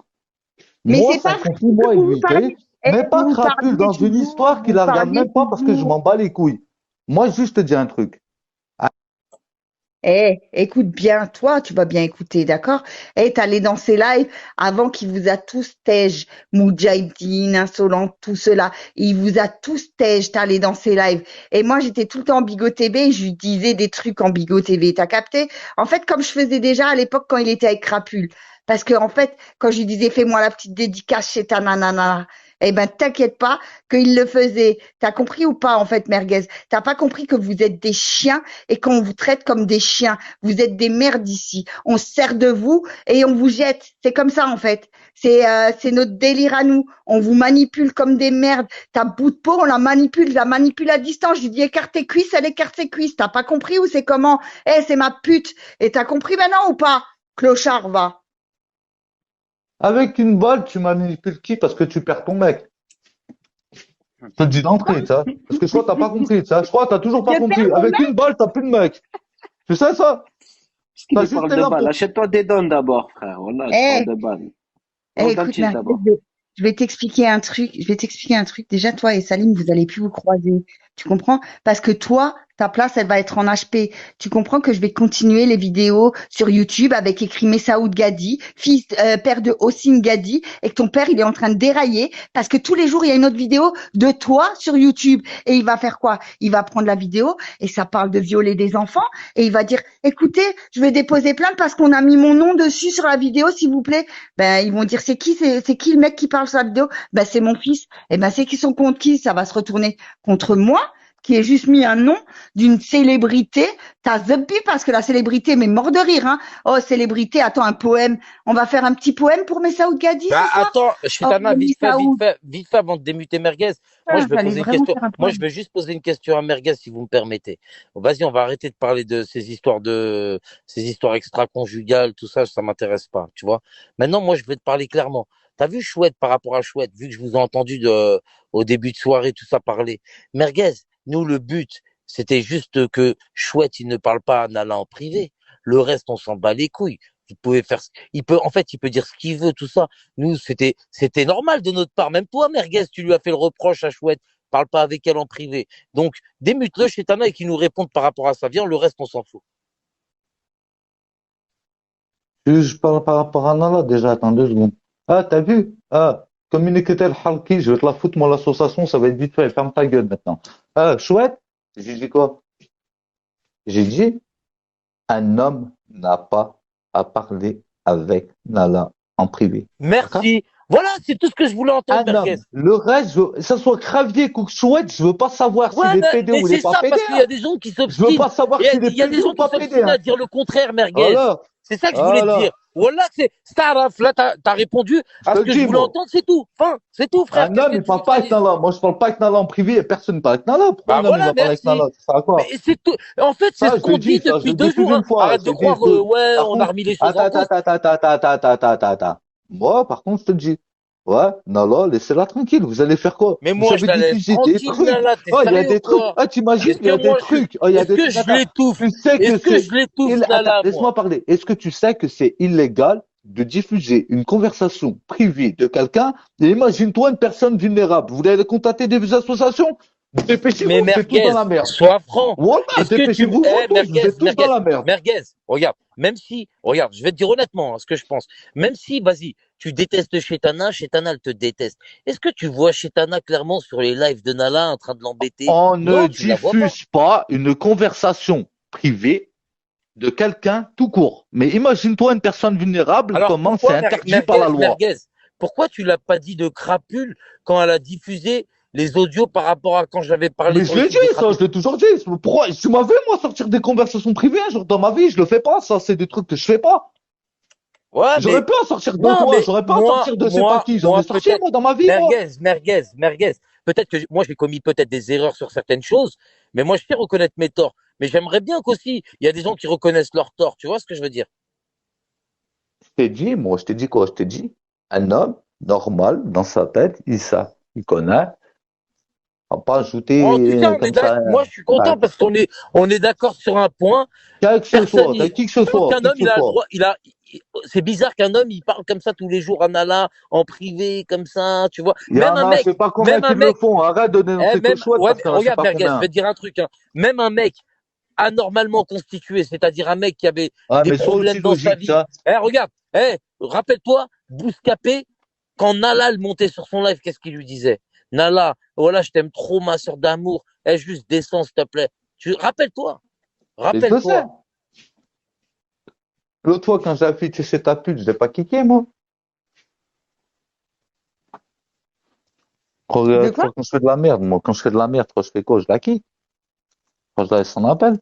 Mais Moi, c'est c'est pas un vrai conflit, que moi et vous vous lui, t'as parliez. vu? Eh, Mais pas vous crapule parliez dans une toujours, histoire qui vous la regarde parliez même pas parce que je toujours. m'en bats les couilles. Moi, juste te dis un truc. Eh, écoute bien, toi, tu vas bien écouter, d'accord? Eh, t'allais dans ces lives avant qu'il vous a tous tège, Moudjahidine, Insolent, tout cela. Il vous a tous tège, t'allais dans ces lives. Et moi, j'étais tout le temps en Bigot TV et je lui disais des trucs en Bigot TV, t'as capté? En fait, comme je faisais déjà à l'époque quand il était avec Crapule. Parce que, en fait, quand je lui disais, fais-moi la petite dédicace chez ta nanana, eh ben, t'inquiète pas qu'il le faisait. T'as compris ou pas, en fait, Merguez? T'as pas compris que vous êtes des chiens et qu'on vous traite comme des chiens. Vous êtes des merdes ici. On se sert de vous et on vous jette. C'est comme ça, en fait. C'est notre délire à nous. On vous manipule comme des merdes. Ta bout de peau, on la manipule à distance. Je lui dis, écarte tes cuisses, elle écarte ses cuisses. T'as pas compris ou c'est comment? Eh, c'est ma pute. Et t'as compris maintenant ou pas? Clochard, va. Avec une balle, tu manipules qui? Parce que tu perds ton mec. Je te le dis d'entrée, ça. Parce que je crois que t'as pas compris, ça. Je crois que t'as toujours pas Je perds compris. mon Avec une balle, t'as plus de mec. Tu sais ça? Qu'est-ce qu'il T'as lui juste parle été de là balles? pour... Achète-toi des dons d'abord, frère. Voilà, je Eh, parle de balles. Prends eh, le écoute, dentiste Merguez, d'abord. je vais t'expliquer un truc. Je vais t'expliquer un truc. Déjà, toi et Salim, vous allez plus vous croiser. Tu comprends? Parce que toi, ta place, elle va être en HP. Tu comprends que je vais continuer les vidéos sur YouTube avec écrit Messaoud Gadi, fils, père de Hossein Gadi, et que ton père, il est en train de dérailler parce que tous les jours, il y a une autre vidéo de toi sur YouTube. Et il va faire quoi? Il va prendre la vidéo et ça parle de violer des enfants et il va dire, écoutez, je vais déposer plainte parce qu'on a mis mon nom dessus sur la vidéo, s'il vous plaît. Ben, ils vont dire, c'est qui le mec qui parle sur la vidéo? Ben, c'est mon fils. Et ben, c'est qui son contre qui? Ça va se retourner contre moi, qui ai juste mis un nom d'une célébrité. T'as zuppi parce que la célébrité m'est mort de rire, hein. Oh, célébrité, attends, un poème. On va faire un petit poème pour Messaoud Gadi Bah, ce soir? attends, Oh, Chitana, Messaoud. vite fait, avant de démuter Merguez. Moi, je vais J'allais poser une vraiment question. faire un Moi, je poème. vais juste poser une question à Merguez, si vous me permettez. Bon, vas-y, on va arrêter de parler ces histoires extra-conjugales, tout ça, ça m'intéresse pas, tu vois. Maintenant, moi, je vais te parler clairement. T'as vu Chouette par rapport à Chouette, vu que je vous ai entendu au début de soirée, tout ça parler. Merguez, nous, le but, c'était juste que Chouette, il ne parle pas à Nala en privé. Le reste, on s'en bat les couilles. Vous pouvez faire, il peut dire ce qu'il veut, tout ça. Nous, c'était normal de notre part. Même toi, Merguez, tu lui as fait le reproche à Chouette. Parle pas avec elle en privé. Donc, démute-le chez Tana et qu'il nous réponde par rapport à ça. Viens, le reste, on s'en fout. Je parle par rapport à Nala, déjà. Attends 2 secondes. Ah, t'as vu? Ah, communiqué tel Halki, je vais te la foutre, moi, l'association, ça va être vite fait. Ferme ta gueule, maintenant. Ah, chouette? J'ai dit quoi? J'ai dit, un homme n'a pas à parler avec Nala en privé. D'accord? Merci. Voilà, c'est tout ce que je voulais entendre, Un Merguez. homme. Le reste, que ça soit Kravier ou Chouette, je veux pas savoir s'il Ouais, est pédé mais ou il est c'est pas ça, pédé, parce qu'il y hein. a des gens qui Je veux s'obstinent. pas savoir s'il est Il y a des pédé gens ou qui pas pédé, s'obstinent à hein. dire le contraire, Merguez. Voilà. C'est ça que je voulais te dire. Voilà. Voilà, c'est Staraf. Là, t'as répondu Je à te ce le que je dis, voulais moi. entendre, c'est tout. Fin, c'est tout, frère. Un Qu'est-ce homme, que il tu veux parle que pas je te avec dise? Nala. Moi, je parle pas avec Nala en privé et personne ne parle avec Nala. Pourquoi Bah un homme, il voilà, va parler avec merci. Nala? Ça sert à Mais quoi? c'est tout. En fait, c'est Ça, ce je le qu'on dis, dit ça, je depuis le dis deux plus jours. Hein. d'une fois. Arrête Je de le dis, croire, ouais, par on a contre, remis les choses attends, en attends, cause. attends, attends, attends, attends, attends, attends, attends. Moi, par contre, je te le dis. Ouais, Nala, laissez-la tranquille. Vous allez faire quoi? Mais Vous moi, je avez la laisse diffusé des tranquille, trucs. Nala. T'es Oh, il y a sérieux ou des trucs. quoi? Ah, t'imagines, Est-ce il y que a des moi, trucs. Oh, il y a est-ce des que trucs. je Attends. l'étouffe? Tu sais que Est-ce que c'est je l'étouffe, Attends, Nala, moi? laisse-moi parler. Est-ce que tu sais que c'est illégal de diffuser une conversation privée de quelqu'un? Et imagine-toi une personne vulnérable. Vous allez contacter des associations? Mais Dépêchez-vous, vous êtes tous dans merguez, la merde. sois franc. Voilà, Est-ce que tu, dépêchez-vous, vous tous, vous merguez, êtes tous dans la merde. merguez, regarde, même si, regarde, je vais te dire honnêtement ce que je pense. Même si, vas-y, tu détestes Chetana, Chetana, elle te déteste. Est-ce que tu vois Chetana clairement sur les lives de Nala en train de l'embêter? On ne Non, tu ne la vois pas. diffuse pas une conversation privée de quelqu'un tout court. Mais imagine-toi une personne vulnérable, Alors comment c'est pourquoi, interdit par la loi. pourquoi tu l'as pas dit de crapule quand elle a diffusé les audios par rapport à quand j'avais parlé Mais sur je le l'ai dit, fils de ça, crapule? je l'ai toujours dit. Pourquoi? Tu m'as vu, moi, sortir des conversations privées un jour dans ma vie, je le fais pas, ça, c'est des trucs que je fais pas. Ouais, mais J'aurais pu en sortir de non, toi, mais j'aurais pas en sortir de c'est pas qui. J'en ai sorti, peut-être, moi, dans ma vie, moi. merguez. Peut-être que moi, j'ai commis peut-être des erreurs sur certaines choses, mais moi, je sais reconnaître mes torts. Mais j'aimerais bien qu'aussi, il y a des gens qui reconnaissent leurs torts. Tu vois ce que je veux dire? Je t'ai dit, moi, je t'ai dit quoi? Je t'ai dit, un homme normal, dans sa tête, il connaît. On va pas Oh, tu sais, ajouter comme ça. moi, je suis Bah, content parce on est d'accord sur un point. quel que ce Personne, soit, t'as qui que ce soit, aucun qui homme, que ce il a le soit. droit, c'est bizarre qu'un homme, il parle comme ça tous les jours à Nala, en privé, comme ça, tu vois. Il y en a, c'est pas combien Même un qui le mec, font. Arrête de dénoncer que chouette ouais, parce qu'il y en a, c'est regarde, pas merguez, je combien. vais te dire un truc, hein. Même un mec anormalement constitué, c'est-à-dire un mec qui avait Ah, des mais sois problèmes aussi dans sa logique, vie. ça. Regarde, rappelle-toi, Bouscapé, quand Nala le montait sur son live, qu'est-ce qu'il lui disait? Nala, voilà, je t'aime trop, ma sœur d'amour. Juste descends, s'il te plaît. Rappelle-toi, Mais je le sais. rappelle-toi. L'autre fois, quand j'ai affiché chez ta pute, je l'ai pas kické, moi. De quoi? Quand je fais de la merde, moi, quand je fais de la merde, quand je fais quoi? Je la kick. Quand je la laisse en appel.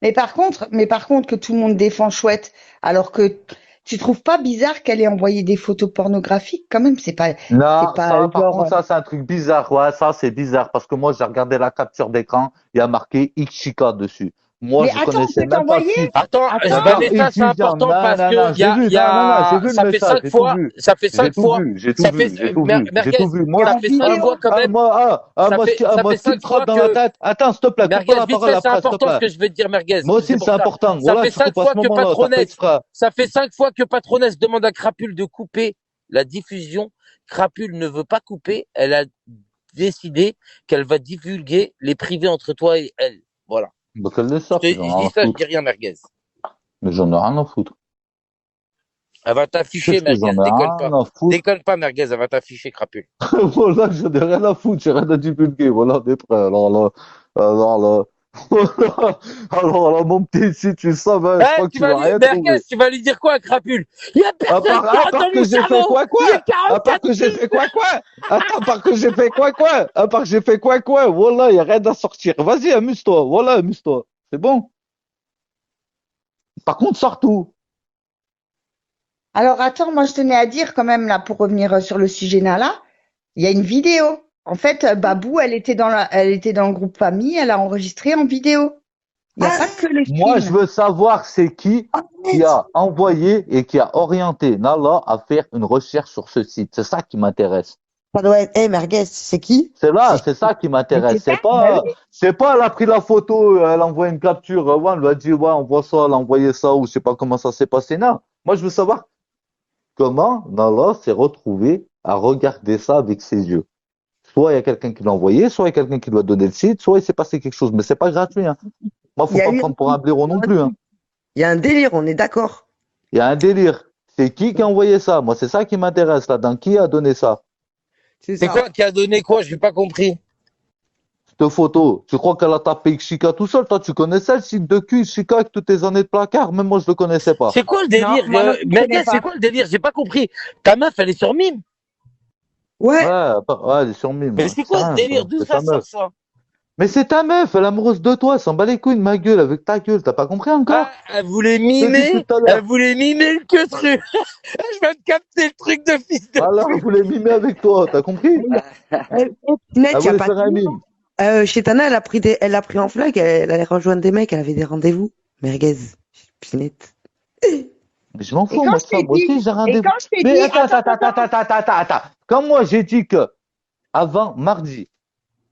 Mais par contre, que tout le monde défend Chouette, alors que tu trouves pas bizarre qu'elle ait envoyé des photos pornographiques quand même? C'est Non, pas ça, par genre. contre, ça, c'est un truc bizarre. Ouais, ça, c'est bizarre. Parce que moi, j'ai regardé la capture d'écran. Il y a marqué Ichika dessus. Moi, Mais je attends, on connaissais peut même pas t'envoyer? qui. Attends, Attends, Vanessa, c'est Exigeant. important Non, parce non, non, que j'ai vu. Non, non, non, j'ai vu le ça fait message. 5 J'ai tout fois, vu. ça fait J'ai 5 tout fois, vu. J'ai tout ça fait, vu. J'ai tout vu. J'ai Merguez, tout vu. et Moi, en ça fait 5 vidéo. fois quand même, ça fait, ça moi, fait ce qui me 5 trotte fois dans la que, tête. Attends, s'il te plaît, coupe pas Merguez, la vite parole fait, c'est après, s'il te important ce plaît. que je vais te dire, Merguez, Moi aussi, c'est pour c'est ça. important. Ça Voilà, fait tu 5 coupes à ce fois que moment-là. T'as pas Patronès, exprès. ça fait 5 fois que Patronès demande à Crapule de couper la diffusion. Crapule ne veut pas couper, elle a décidé qu'elle va divulguer les privés entre toi et elle. Voilà. Donc, elle le Je, sorte, te- j'en ai je rien dis à ça, je dis foutre. rien, Merguez. Mais j'en ai rien à foutre. Elle va t'afficher, Qu'est-ce que j'en Merguez, ai déconne rien pas. à foutre? Déconne pas, Merguez, elle va t'afficher, Crapule. Voilà, j'en ai rien à foutre, j'ai rien à divulguer. Voilà, on est prêt. Alors là, voilà. Alors là, mon petit, si tu le savais, je crois que tu vas rien Merguez, trouver. tu vas lui dire quoi à Crapule? Il y a personne qui À rentre part dans que mon j'ai fait cerveau! quoi, Il y a quoi? À part 44 que j'ai filles! fait quoi, quoi? Attends, à part que j'ai fait quoi, quoi? À part que j'ai fait quoi, quoi? Voilà, y a rien à sortir. Vas-y, amuse-toi. Voilà, amuse-toi. C'est bon? Par contre, sors tout. Alors attends, moi je tenais à dire quand même là pour revenir sur le sujet Nala, il y a une vidéo. En fait, Babou, elle était dans le groupe famille, elle a enregistré en vidéo. Il n'y a pas que le Moi, je film. veux savoir c'est qui a envoyé et qui a orienté Nala à faire une recherche sur ce site. C'est ça qui m'intéresse. Ça doit être, Merguez, c'est qui? C'est ça qui Mais m'intéresse. c'est ça, bah oui. C'est pas, elle a pris la photo, elle a envoyé une capture, ouais, elle lui a dit, ouais, on voit ça, elle a envoyé ça, ou je sais pas comment ça s'est passé. Non. Moi, je veux savoir comment Nala s'est retrouvée à regarder ça avec ses yeux. Soit il y a quelqu'un qui l'a envoyé, soit il y a quelqu'un qui lui a donné le site, soit il s'est passé quelque chose. Mais c'est pas gratuit, hein. Moi, Il faut y a pas me eu prendre pour un blaireau non plus, hein. il y a un délire, on est d'accord. Il y a un délire. C'est qui a envoyé ça? Moi, c'est ça qui m'intéresse là. Dans qui a donné ça? C'est C'est ça. quoi qui a donné quoi? J'ai pas compris. Cette photo. Tu crois qu'elle a tapé Chica tout seul? Toi, tu connaissais le site de cul, Chica, avec toutes tes années de placard? Même moi, je le connaissais pas. C'est quoi le Non, délire? moi non plus, je Merguez, connais c'est pas. quoi le délire? J'ai pas compris. Ta meuf, elle est sur Mime. Ouais. Ouais, elle est sur Mime. Mais c'est C'est quoi ce rien, délire? D'où c'est ça ta sort meuf. ça? Mais c'est ta meuf, elle est amoureuse de toi, elle s'en bat les couilles de ma gueule avec ta gueule. T'as pas compris Ah, encore? elle voulait Je te dis depuis mimer, tout à elle l'heure. voulait mimer le queutru. Je viens de capter le truc de fils de Voilà, elle pute. voulait mimer avec toi, t'as compris? Net, Elle il y a voulait pas faire un de mime. Chez Tana, elle a pris en flag, elle allait rejoindre des mecs, elle avait des rendez-vous. Merguez, Pinette. Mais je m'en Et fous, quand moi, de je ça. t'ai Moi aussi, dit, j'ai et rendez-vous. quand je t'ai Mais dit, attends. Quand moi, j'ai dit que, avant mardi,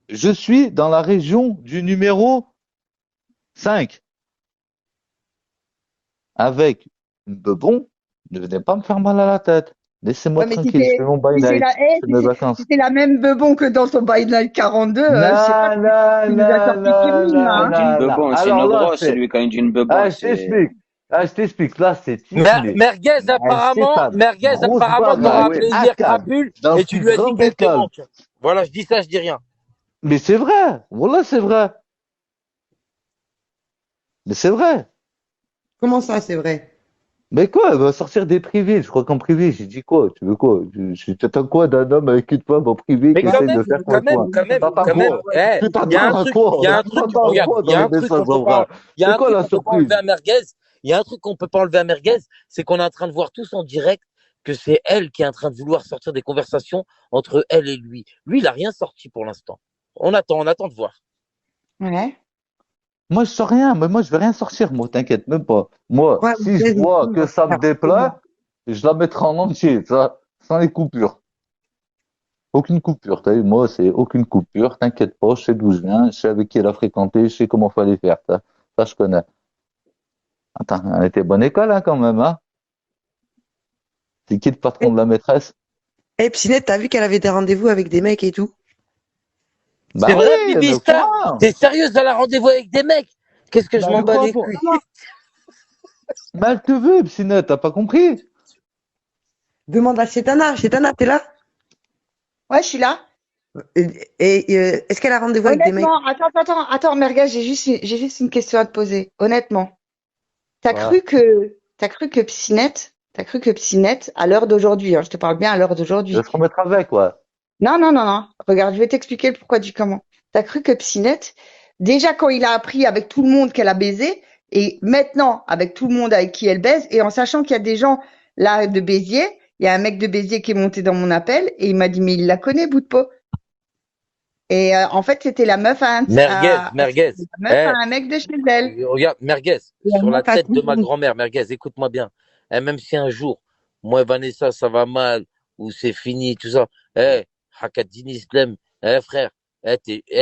je suis dans la région du numéro 5 avec une bebon, ne venez pas me faire mal à la tête. Laissez-moi ouais, mais tranquille, je fais mon si by c'est night, la, je fais mes si vacances. c'est la même bebon que dans ton By Night 42, je sais pas, Non, non, tu nous as non, sorti non, Kevin, là, non, Quand il hein. dit une non, non. bebon, c'est une Alors là, grosse, c'est, lui, quand il dit une ah, bebon, je c'est. t'explique. Ah, je t'explique. Là, c'est titulé. Merguez, C'est ta grosse t'auras baraque appelé à hier câble, Crapule dans et ce tu plus lui as grand dit qu'elle te décalme. manque. Voilà, je dis ça, je dis rien. Mais c'est vrai. Voilà, c'est vrai. Mais c'est vrai. Comment ça, c'est vrai? Mais quoi, elle va sortir des privés. Je crois qu'en privé, j'ai dit quoi? Tu veux quoi? T'attends quoi d'un homme avec une femme en privé Mais qui essaie de faire coin-coin? T'attends quoi? Tu il y a un t'attends à truc, il quoi? y a un Tu truc, t'attends à regarde, quoi il y dans a les un truc qu'on messages peut en pas, vrai? il y a C'est un quoi truc la qu'on peut pas enlever surprise? à Merguez, il y a un truc qu'on peut pas enlever à Merguez, c'est qu'on est en train de voir tous en direct que c'est elle qui est en train de vouloir sortir des conversations entre elle et lui. Lui, il a rien sorti pour l'instant. On attend de voir. Ouais. Moi, je sors rien, mais moi, je vais rien sortir, moi, t'inquiète même pas. Moi, Ouais, si je vois que ça me déplaît, je la mettrai en entier, ça, sans les coupures. Aucune coupure, t'as vu, moi, c'est aucune coupure, t'inquiète pas, je sais d'où je viens, je sais avec qui elle a fréquenté, je sais comment fallait faire, ça, je connais. Attends, elle était bonne école, hein, quand même, hein. C'est qui le patron de la maîtresse? Eh, Pinette, t'as vu qu'elle avait des rendez-vous avec des mecs et tout? Bah C'est vrai, oui, elle est Bibi au Star? courant. T'es sérieuse, elle a rendez-vous avec des mecs? Qu'est-ce que je Bah, m'en je bats crois les pas. couilles? Mais elle te veut, Psynette, t'as pas compris? Demande à Chetana. Chetana, t'es là? Ouais, je suis là. Est-ce qu'elle a rendez-vous avec des mecs? Honnêtement, attends, Merguez, j'ai juste une question à te poser. Honnêtement. T'as Ouais. cru que t'as cru que Psynette, à l'heure d'aujourd'hui, hein, je te parle bien à l'heure Je vais d'aujourd'hui. se remettre avec, ouais. Non, non, non, non. Regarde, je vais t'expliquer le pourquoi du comment. T'as cru que Psynette, déjà quand il a appris avec tout le monde qu'elle a baisé, et maintenant avec tout le monde avec qui elle baise, et en sachant qu'il y a des gens là de Béziers, il y a un mec de Béziers qui est monté dans mon appel, et il m'a dit, mais il la connaît, bout de peau. Et en fait, c'était la meuf Merguez. c'était la meuf à un mec de chez elle. Regarde, Merguez, Et elle sur m'a la pas tête de ma compris. grand-mère, Merguez, écoute-moi bien. Même si un jour, moi et Vanessa, ça va mal, ou c'est fini, tout ça, Hakadini Islam, frère,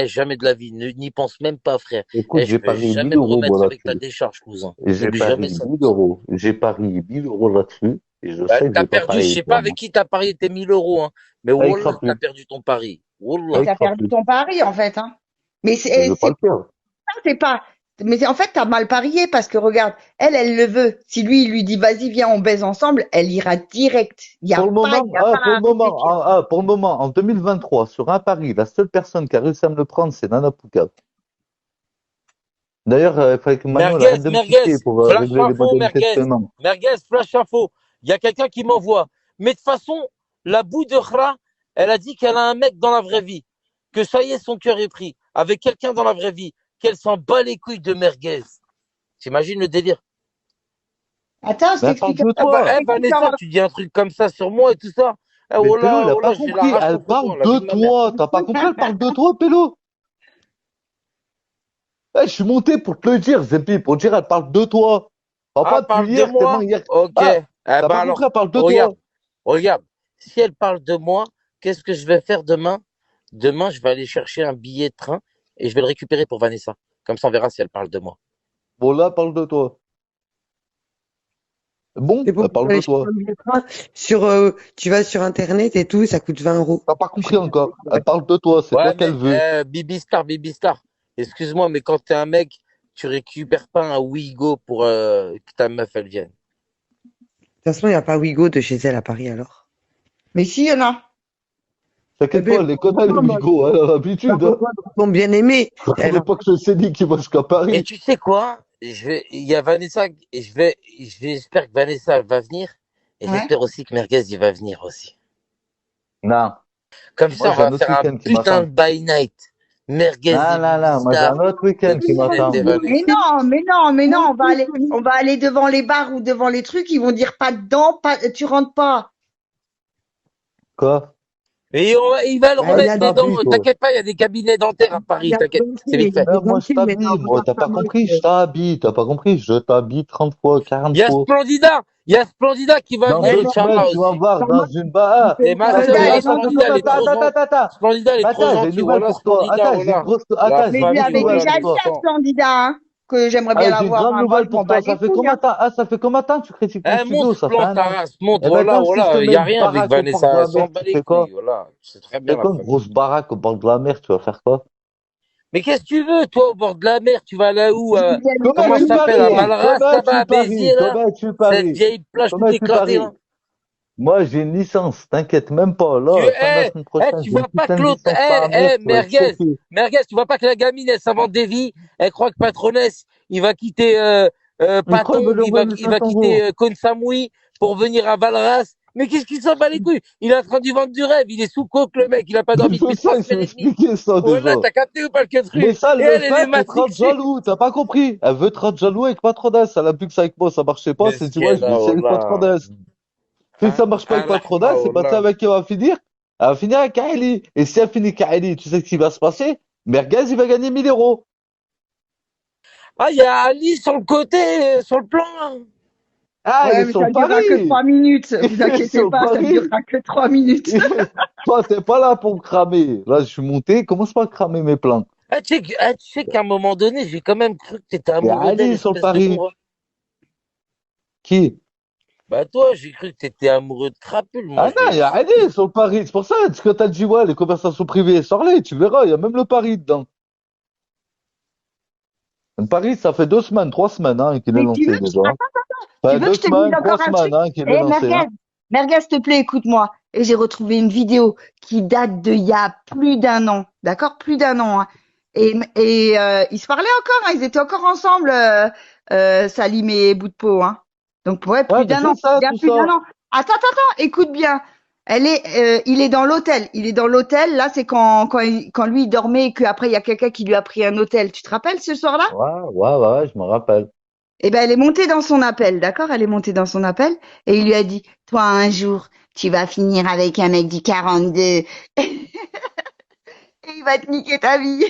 jamais de la vie, n'y pense même pas, frère. Écoute, Je j'ai peux parié jamais 1000 me euros, moi, remettre avec ta là-dessus. décharge, cousin. Et j'ai N'oublie jamais parié ça. 1000 euros. J'ai parié 1000 euros là-dessus. Et je sais que je T'as vais pas perdu, je parier sais pas sur avec moi. qui t'as parié tes 1000 euros, hein. Mais Ah, il Wallah, fera t'as plus. perdu ton pari. Ah, Wallah. il T'as fera perdu plus. ton pari, en fait, hein. Mais Je veux pas le faire. c'est pas, mais en fait, t'as mal parié parce que regarde, elle le veut. Si lui, il lui dit, vas-y, viens, on baise ensemble, elle ira direct. Il y a Pour le pas, moment, il y a pas à réfléchir. pour le moment, en 2023, sur un pari, la seule personne qui a réussi à me le prendre, c'est Nana Pouka. D'ailleurs, il fallait que Manon elle arrête de me piquer pour Flash régler les info, modalités de paiement. Merguez, flash info. Il y a quelqu'un qui m'envoie. Mais de toute façon, la boue de Khra, elle a dit qu'elle a un mec dans la vraie vie. Que ça y est, son cœur est pris. Avec quelqu'un dans la vraie vie. Qu'elle s'en bat les couilles de Merguez. T'imagines le délire? Attends, je Mais elle parle t'explique. de toi. Vanessa, tu dis un truc comme ça sur moi et tout ça. Mais Oh Pélo, il a là, pas j'ai la compris. rage Elle contre parle toi, la de vie de ma mère. toi. T'as pas compris? Elle parle de toi, Pélo. Je suis monté pour te le dire, Zépi, pour dire elle parle de toi. Pas Parle depuis de hier, tellement moi. hier. Ok. T'as pas compris, elle parle de regarde, toi. regarde. Si elle parle de moi, qu'est-ce que je vais faire demain? Demain, je vais aller chercher un billet de train et je vais le récupérer pour Vanessa. Comme ça, on verra si elle parle de moi. Bon, là, elle parle de toi. Bon, C'est bon, elle parle de toi. tu vas sur Internet et tout, ça coûte 20 euros. T'as pas compris encore. Elle parle de toi, c'est toi qu'elle veut. Bibi Star. Excuse-moi, mais quand t'es un mec, tu récupères pas un Wigo pour que ta meuf, elle vienne. De toute façon, il n'y a pas Wigo de chez elle à Paris alors. Mais si, il y en a. T'inquiète pas, elle les connaît, les Wigo, elle a l'habitude. Mon bien-aimé. À l'époque, c'est Cédric qui va jusqu'à Et Paris. tu sais quoi? Il y a Vanessa, et j'espère que Vanessa elle va venir, et Ouais. j'espère aussi que Merguez il va venir aussi. Non. Comme Moi, ça, on j'ai un va autre faire un week-end qui putain m'attend. de by night. Merguez et Non, moi, j'ai Star, un autre week-end qui m'attend. et Vanessa. Mais non, on va aller devant les bars ou devant les trucs, ils vont dire pas dedans, tu rentres pas. Quoi? Et il va le Ah, il remettre a dedans. t'habille, toi. T'inquiète pas, il y a des cabinets dentaires à Paris, t'inquiète, c'est vite fait. Moi, je t'habille, moi, t'as pas compris, je t'habille, t'as pas compris, je t'habille 30 fois, 40 Il y a fois. Splendida qui va Dans venir, 2 Inch'Allah semaines, tu vas aussi. voir dans une bar. Et ma Splendida, sœur, elle est Splendida, elle est trop gentille. Attends, Splendida, elle est trop j'ai une gentille. nouvelle Voilà, pour toi. Splendida, Attends, j'ai une voilà. grosse, La attends, j'ai Mais je lui une famille, avais nouvelle voilà, déjà pour dit toi. à le sang. Splendida, hein, que j'aimerais bien J'ai la une voir. grande Hein. Moi, nouvelle je m'en pour bats toi. les couilles. Hein. Ça fait combien de temps que tu critiques mon studio? Monte, Ça fait Splend, un ta an. race, monte, Eh ben, voilà, si je te il mets y a une rien avec baraque au bord de Vanessa, la elle s'en mer, bat tu les fais couilles, quoi? voilà. C'est très bien C'est la quoi une famille. grosse baraque au bord de la mer, tu vas faire quoi? Mais qu'est-ce que tu veux, toi, au bord de la mer, tu vas là où Comment comment ça tu s'appelle, à paries? Valras, là-bas, à Béziers, là? Comment tu Cette paries? vieille plage tout Comment tu éclatée, paries? là. Moi, j'ai une licence, t'inquiète même pas. Là, fin de la semaine prochaine, Tu j'ai une vois pas putain que de l'autre, licence par mer, tu vas être choqué. Merguez, tu vois pas que la gamine, elle s'invente des vies, elle croit que Patronès, il va quitter Il croit qu'il va Patong, lui envoyer mes il va 500 quitter euros. Koh Samui pour venir à Valras. Mais qu'est-ce qu'il s'en bat les couilles? Il est en train de vendre du rêve, il est sous coke, le mec, il a pas dormi Je depuis 3 sais, je semaines vais et demie. expliquer ça Voilà, déjà. t'as capté ou pas le Mais queutru? ça, Et le elle est fait de te rendre matrixée. jaloux, t'as pas compris. Elle veut te rendre jaloux avec Patronès. Elle a vu que ça avec moi, ça marchait pas. C'est dit, ouais, je vais essayer avec Patronès. Si ça marche pas avec Patronès, c'est pas ça avec qui elle va finir. Elle va finir avec Kaeli. Et si elle finit avec Kaeli, tu sais ce qui va se passer? Merguez, il va gagner 1000 euros. Ah, il y a Ali sur le côté, sur le plan, là. Ah, il Ouais, est mais sur ça le durera que pari. 3 minutes. Vous Il est inquiétez sur le pas, ça pari. durera que 3 minutes. Toi, t'es pas là pour me cramer. Là, je suis monté, commence pas à cramer mes plans. Tu sais qu'à un moment donné, j'ai quand même cru que t'étais Il y a amoureux d'elle, Ali sur le espèce de pari. con. Qui? Bah toi, j'ai cru que t'étais amoureux de Crapule, moi. Ah non, il y a Ali sur le pari. C'est pour ça, que t'as dit, ouais, les conversations privées, sors-les, tu verras, il y a même le pari dedans. Le pari, ça fait 2 semaines, 3 semaines, hein, qu'il est Mais tu lancé veux, déjà. tu Enfin, veux 2 que je te dise semaines, 3 encore un truc? semaines, hein, qu'il est lancé, hein. Merguez, s'il te plaît, écoute-moi. Et j'ai retrouvé une vidéo qui date d'il y a plus d'un an. D'accord? Plus d'un an. Hein. Et ils se parlaient encore, hein, ils étaient encore ensemble, Salim et Bout de Peau. Hein. Donc, ouais, Ouais, plus mais d'un c'est an. ça, Bien tout plus d'un ça. an. Attends, écoute bien. Il est dans l'hôtel. Il est dans l'hôtel. Là, c'est quand lui, il dormait et qu'après, il y a quelqu'un qui lui a pris un hôtel. Tu te rappelles ce soir-là? Ouais, je me rappelle. Eh ben, elle est montée dans son appel, d'accord? Elle est montée dans son appel et il lui a dit, toi, un jour, tu vas finir avec un mec du 42 et il va te niquer ta vie.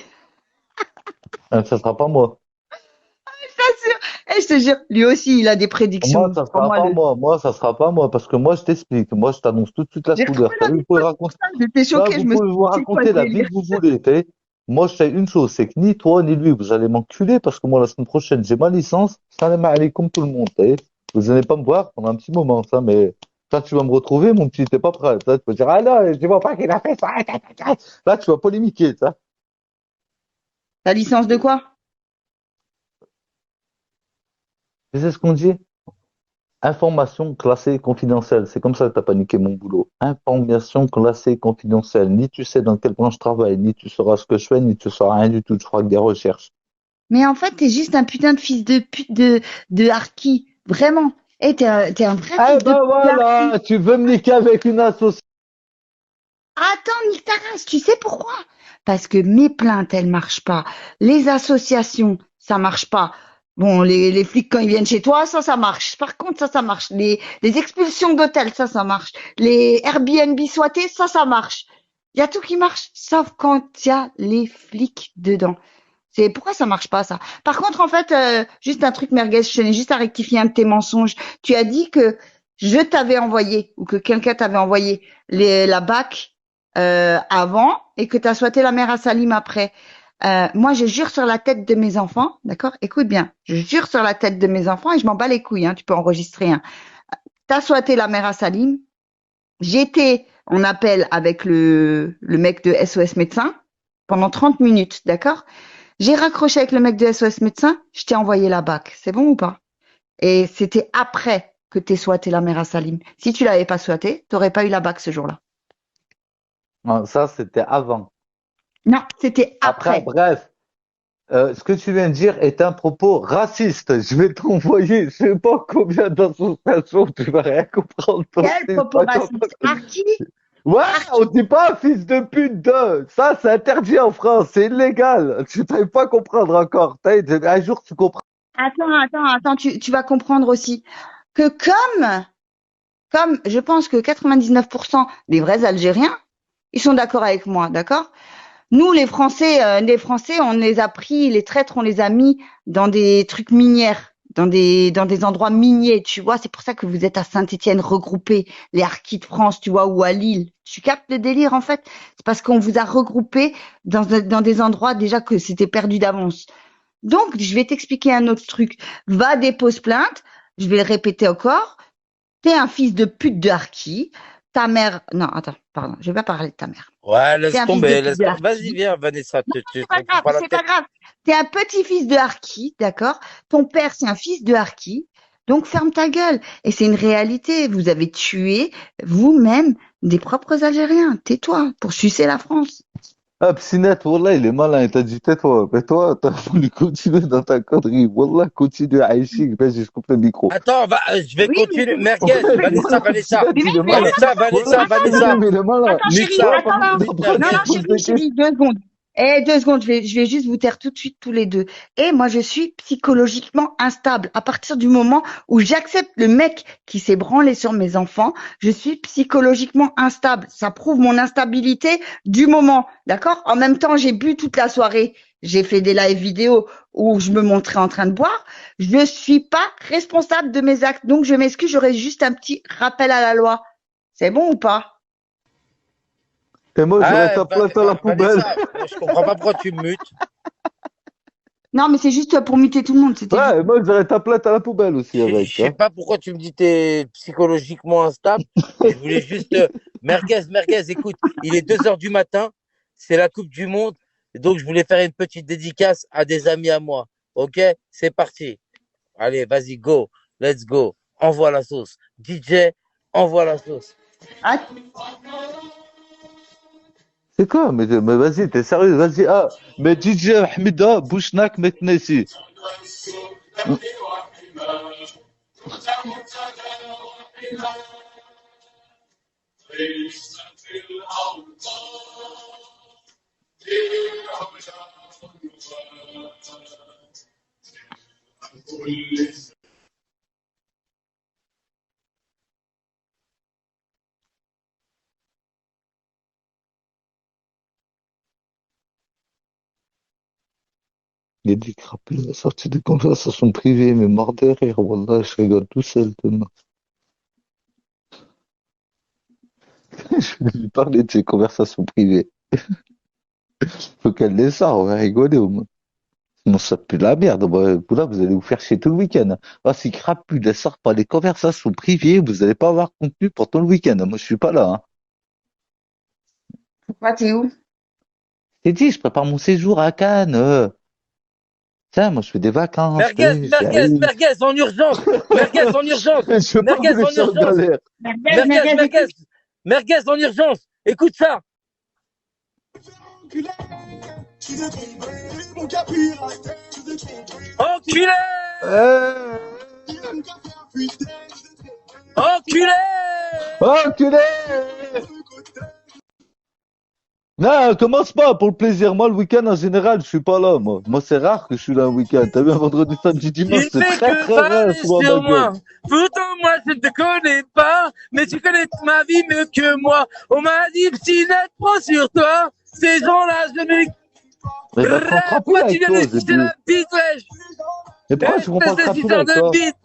Ça sera pas moi. Je t'assure. Et je te jure, lui aussi, il a des Moi, prédictions. ça sera Crois-moi, pas moi. Moi, ça sera pas moi. Parce que moi, je t'explique. Moi, je t'annonce tout de suite la j'ai retrouvé couleur. T'as la vu, vous pouvez vidéo, raconter. j'étais Là, choquée. vous Je me suis pouvez vous dit, c'est quoi ce raconter la vie délire? que vous voulez. T'sais. Moi, je sais une chose, c'est que ni toi ni lui, vous allez m'enculer parce que moi, la semaine prochaine, j'ai ma licence. Salam alaikum tout le monde. T'sais. Vous allez pas me voir pendant un petit moment, ça, mais quand tu vas me retrouver, mon petit, t'es pas prêt. Ça, tu vas dire, ah non, je vois pas qu'il a fait ça. Là, tu vas polémiquer, ça. La licence de quoi? Et c'est ce qu'on dit. Information classée confidentielle. C'est comme ça que t'as paniqué mon boulot. Information classée confidentielle. Ni tu sais dans quelle branche je travaille, ni tu sauras ce que je fais, ni tu sauras rien du tout. Je ferai que des recherches. Mais en fait, t'es juste un putain de fils de pute de harki. Vraiment. Eh, t'es un vrai Eh fils de ben pute de harki. voilà, tu veux me niquer avec une association. Attends, nique ta race, tu sais pourquoi? Parce que mes plaintes, elles marchent pas. Les associations, ça marche pas. Bon, les flics, quand ils viennent chez toi, ça marche. Par contre, ça marche. Les expulsions d'hôtel, ça marche. Les Airbnb squattés, ça marche. Il y a tout qui marche, sauf quand il y a les flics dedans. C'est pourquoi ça marche pas, ça. Par contre, en fait, juste un truc merguez, je tenais juste à rectifier un de tes mensonges. Tu as dit que je t'avais envoyé ou que quelqu'un t'avait envoyé la BAC avant et que tu as souhaité la mère à Salim après. Moi, je jure sur la tête de mes enfants, d'accord? Écoute bien, je jure sur la tête de mes enfants et je m'en bats les couilles, hein, tu peux enregistrer. Hein. Tu as souhaité la mère à Salim. J'étais en appel avec le mec de SOS médecin pendant 30 minutes, d'accord? J'ai raccroché avec le mec de SOS médecin, je t'ai envoyé la BAC. C'est bon ou pas? Et c'était après que tu aies souhaité la mère à Salim. Si tu l'avais pas souhaité, tu n'aurais pas eu la BAC ce jour-là. Non, ça, c'était avant. Non, c'était Après, après. bref, ce que tu viens de dire est un propos raciste. Je vais t'envoyer, je sais pas combien d'associations, tu vas rien comprendre. Quel propos raciste? Arki? Ouais, on dit pas fils de pute de. Ça, c'est interdit en France, c'est illégal. Tu n'arrives pas à comprendre encore. Un jour, tu comprends. Attends, tu vas comprendre aussi que comme je pense que 99% des vrais Algériens, ils sont d'accord avec moi, d'accord? Nous, les Français, on les a pris, les traîtres, on les a mis dans des trucs minières, dans des endroits miniers, tu vois. C'est pour ça que vous êtes à Saint-Étienne regroupés, les Harkis de France, tu vois, ou à Lille. Tu captes le délire, en fait? C'est parce qu'on vous a regroupés dans des endroits déjà que c'était perdu d'avance. Donc, je vais t'expliquer un autre truc. Va dépose plainte. Je vais le répéter encore. T'es un fils de pute de harki. Ta mère, non, attends, pardon, je vais pas parler de ta mère. Ouais, T'es laisse un fils de tomber, pute laisse de tomber. Vas-y, harki. viens, Vanessa, Non, te c'est pas prends grave, pas la c'est pas tête. grave. T'es un petit-fils de harki, d'accord? Ton père, c'est un fils de harki. Donc, ferme ta gueule. Et c'est une réalité. Vous avez tué vous-même des propres Algériens. Tais-toi pour sucer la France. Ah, Psinette, Wallah, il est malin, il t'a dit tais-toi. Mais toi, t'as voulu continuer dans ta connerie. Wallah, continue à Aïchik. Vas-y, je coupe le micro. Attends, je vais Oui, continuer. mais Merguez, Vanessa, Wallah, Vanessa. Psinette, mais il est mec, mais malin. Vanessa, Oui, Vanessa. mais il est malin. attends, Nique chérie, ça, Ouais, attends, parce non. que après, Non, tu non, poses des questions. chérie, 2 secondes. 2 secondes, je vais juste vous taire tout de suite tous les deux. Et moi, je suis psychologiquement instable. À partir du moment où j'accepte le mec qui s'est branlé sur mes enfants, je suis psychologiquement instable. Ça prouve mon instabilité du moment, d'accord? En même temps, j'ai bu toute la soirée. J'ai fait des live vidéo où je me montrais en train de boire. Je suis pas responsable de mes actes. Donc, je m'excuse, j'aurais juste un petit rappel à la loi. C'est bon ou pas? Et moi, j'aurais Ah, ta plainte à la poubelle. Vanessa, je comprends pas pourquoi tu me mutes. Non, mais c'est juste pour muter tout le monde. C'était juste. Ouais, et moi, j'aurais ta plainte à la poubelle aussi Je avec. sais Hein. pas pourquoi tu me dis t'es psychologiquement instable. Je voulais juste. Merguez, écoute, il est 2 heures du matin, c'est la Coupe du Monde, donc je voulais faire une petite dédicace à des amis à moi. Ok? C'est parti. Allez, vas-y, go. Let's go. Envoie la sauce. DJ, envoie la sauce. Ah, C'est quoi? Mais vas-y, t'es sérieux? Vas-y. Ah, mais DJ Hamida, Bouchnak, Metnessi. Il a dit Crapule il a sorti des conversations privées, mais mort de rire. Wallah, je rigole tout seul demain. Je vais lui parler de ses conversations privées. Faut qu'elle les sorte, on va rigoler au moins. Sinon, ça pue la merde. Bah, là, vous allez vous faire chier tout le week-end. Ah, si Crapule elle sort par les conversations privées, vous n'allez pas avoir contenu pour tout le week-end. Moi, je suis pas là. Hein. Pourquoi t'es où? J'ai dit, je prépare mon séjour à Cannes. Tiens, moi, je fais des vacances. Merguez en urgence. Merguez en urgence. Je veux pas Merguez vous en laisser en urgence. galère. Merguez en urgence. Écoute ça. Enculé. Enculé. Enculé! Non, commence pas pour le plaisir. Moi, le week-end, en général, je suis pas là, moi. Moi, c'est rare que je suis là un week-end. T'as vu, un vendredi, samedi, Tu dimanche, ne c'est fais très, que très rare, parler souvent, sur ma gueule. moi. Pourtant, moi, je ne te connais pas, mais tu connais ma vie mieux que moi. On m'a dit, Pinette, prends sur toi. Ces gens-là, je ne... Mais bah, prends Crapule Pourquoi tu avec viens toi, de j'ai sucer dit. la bite, wesh? Mais pourquoi tu prends pas Espèce de Crapule suceur avec de toi? bite.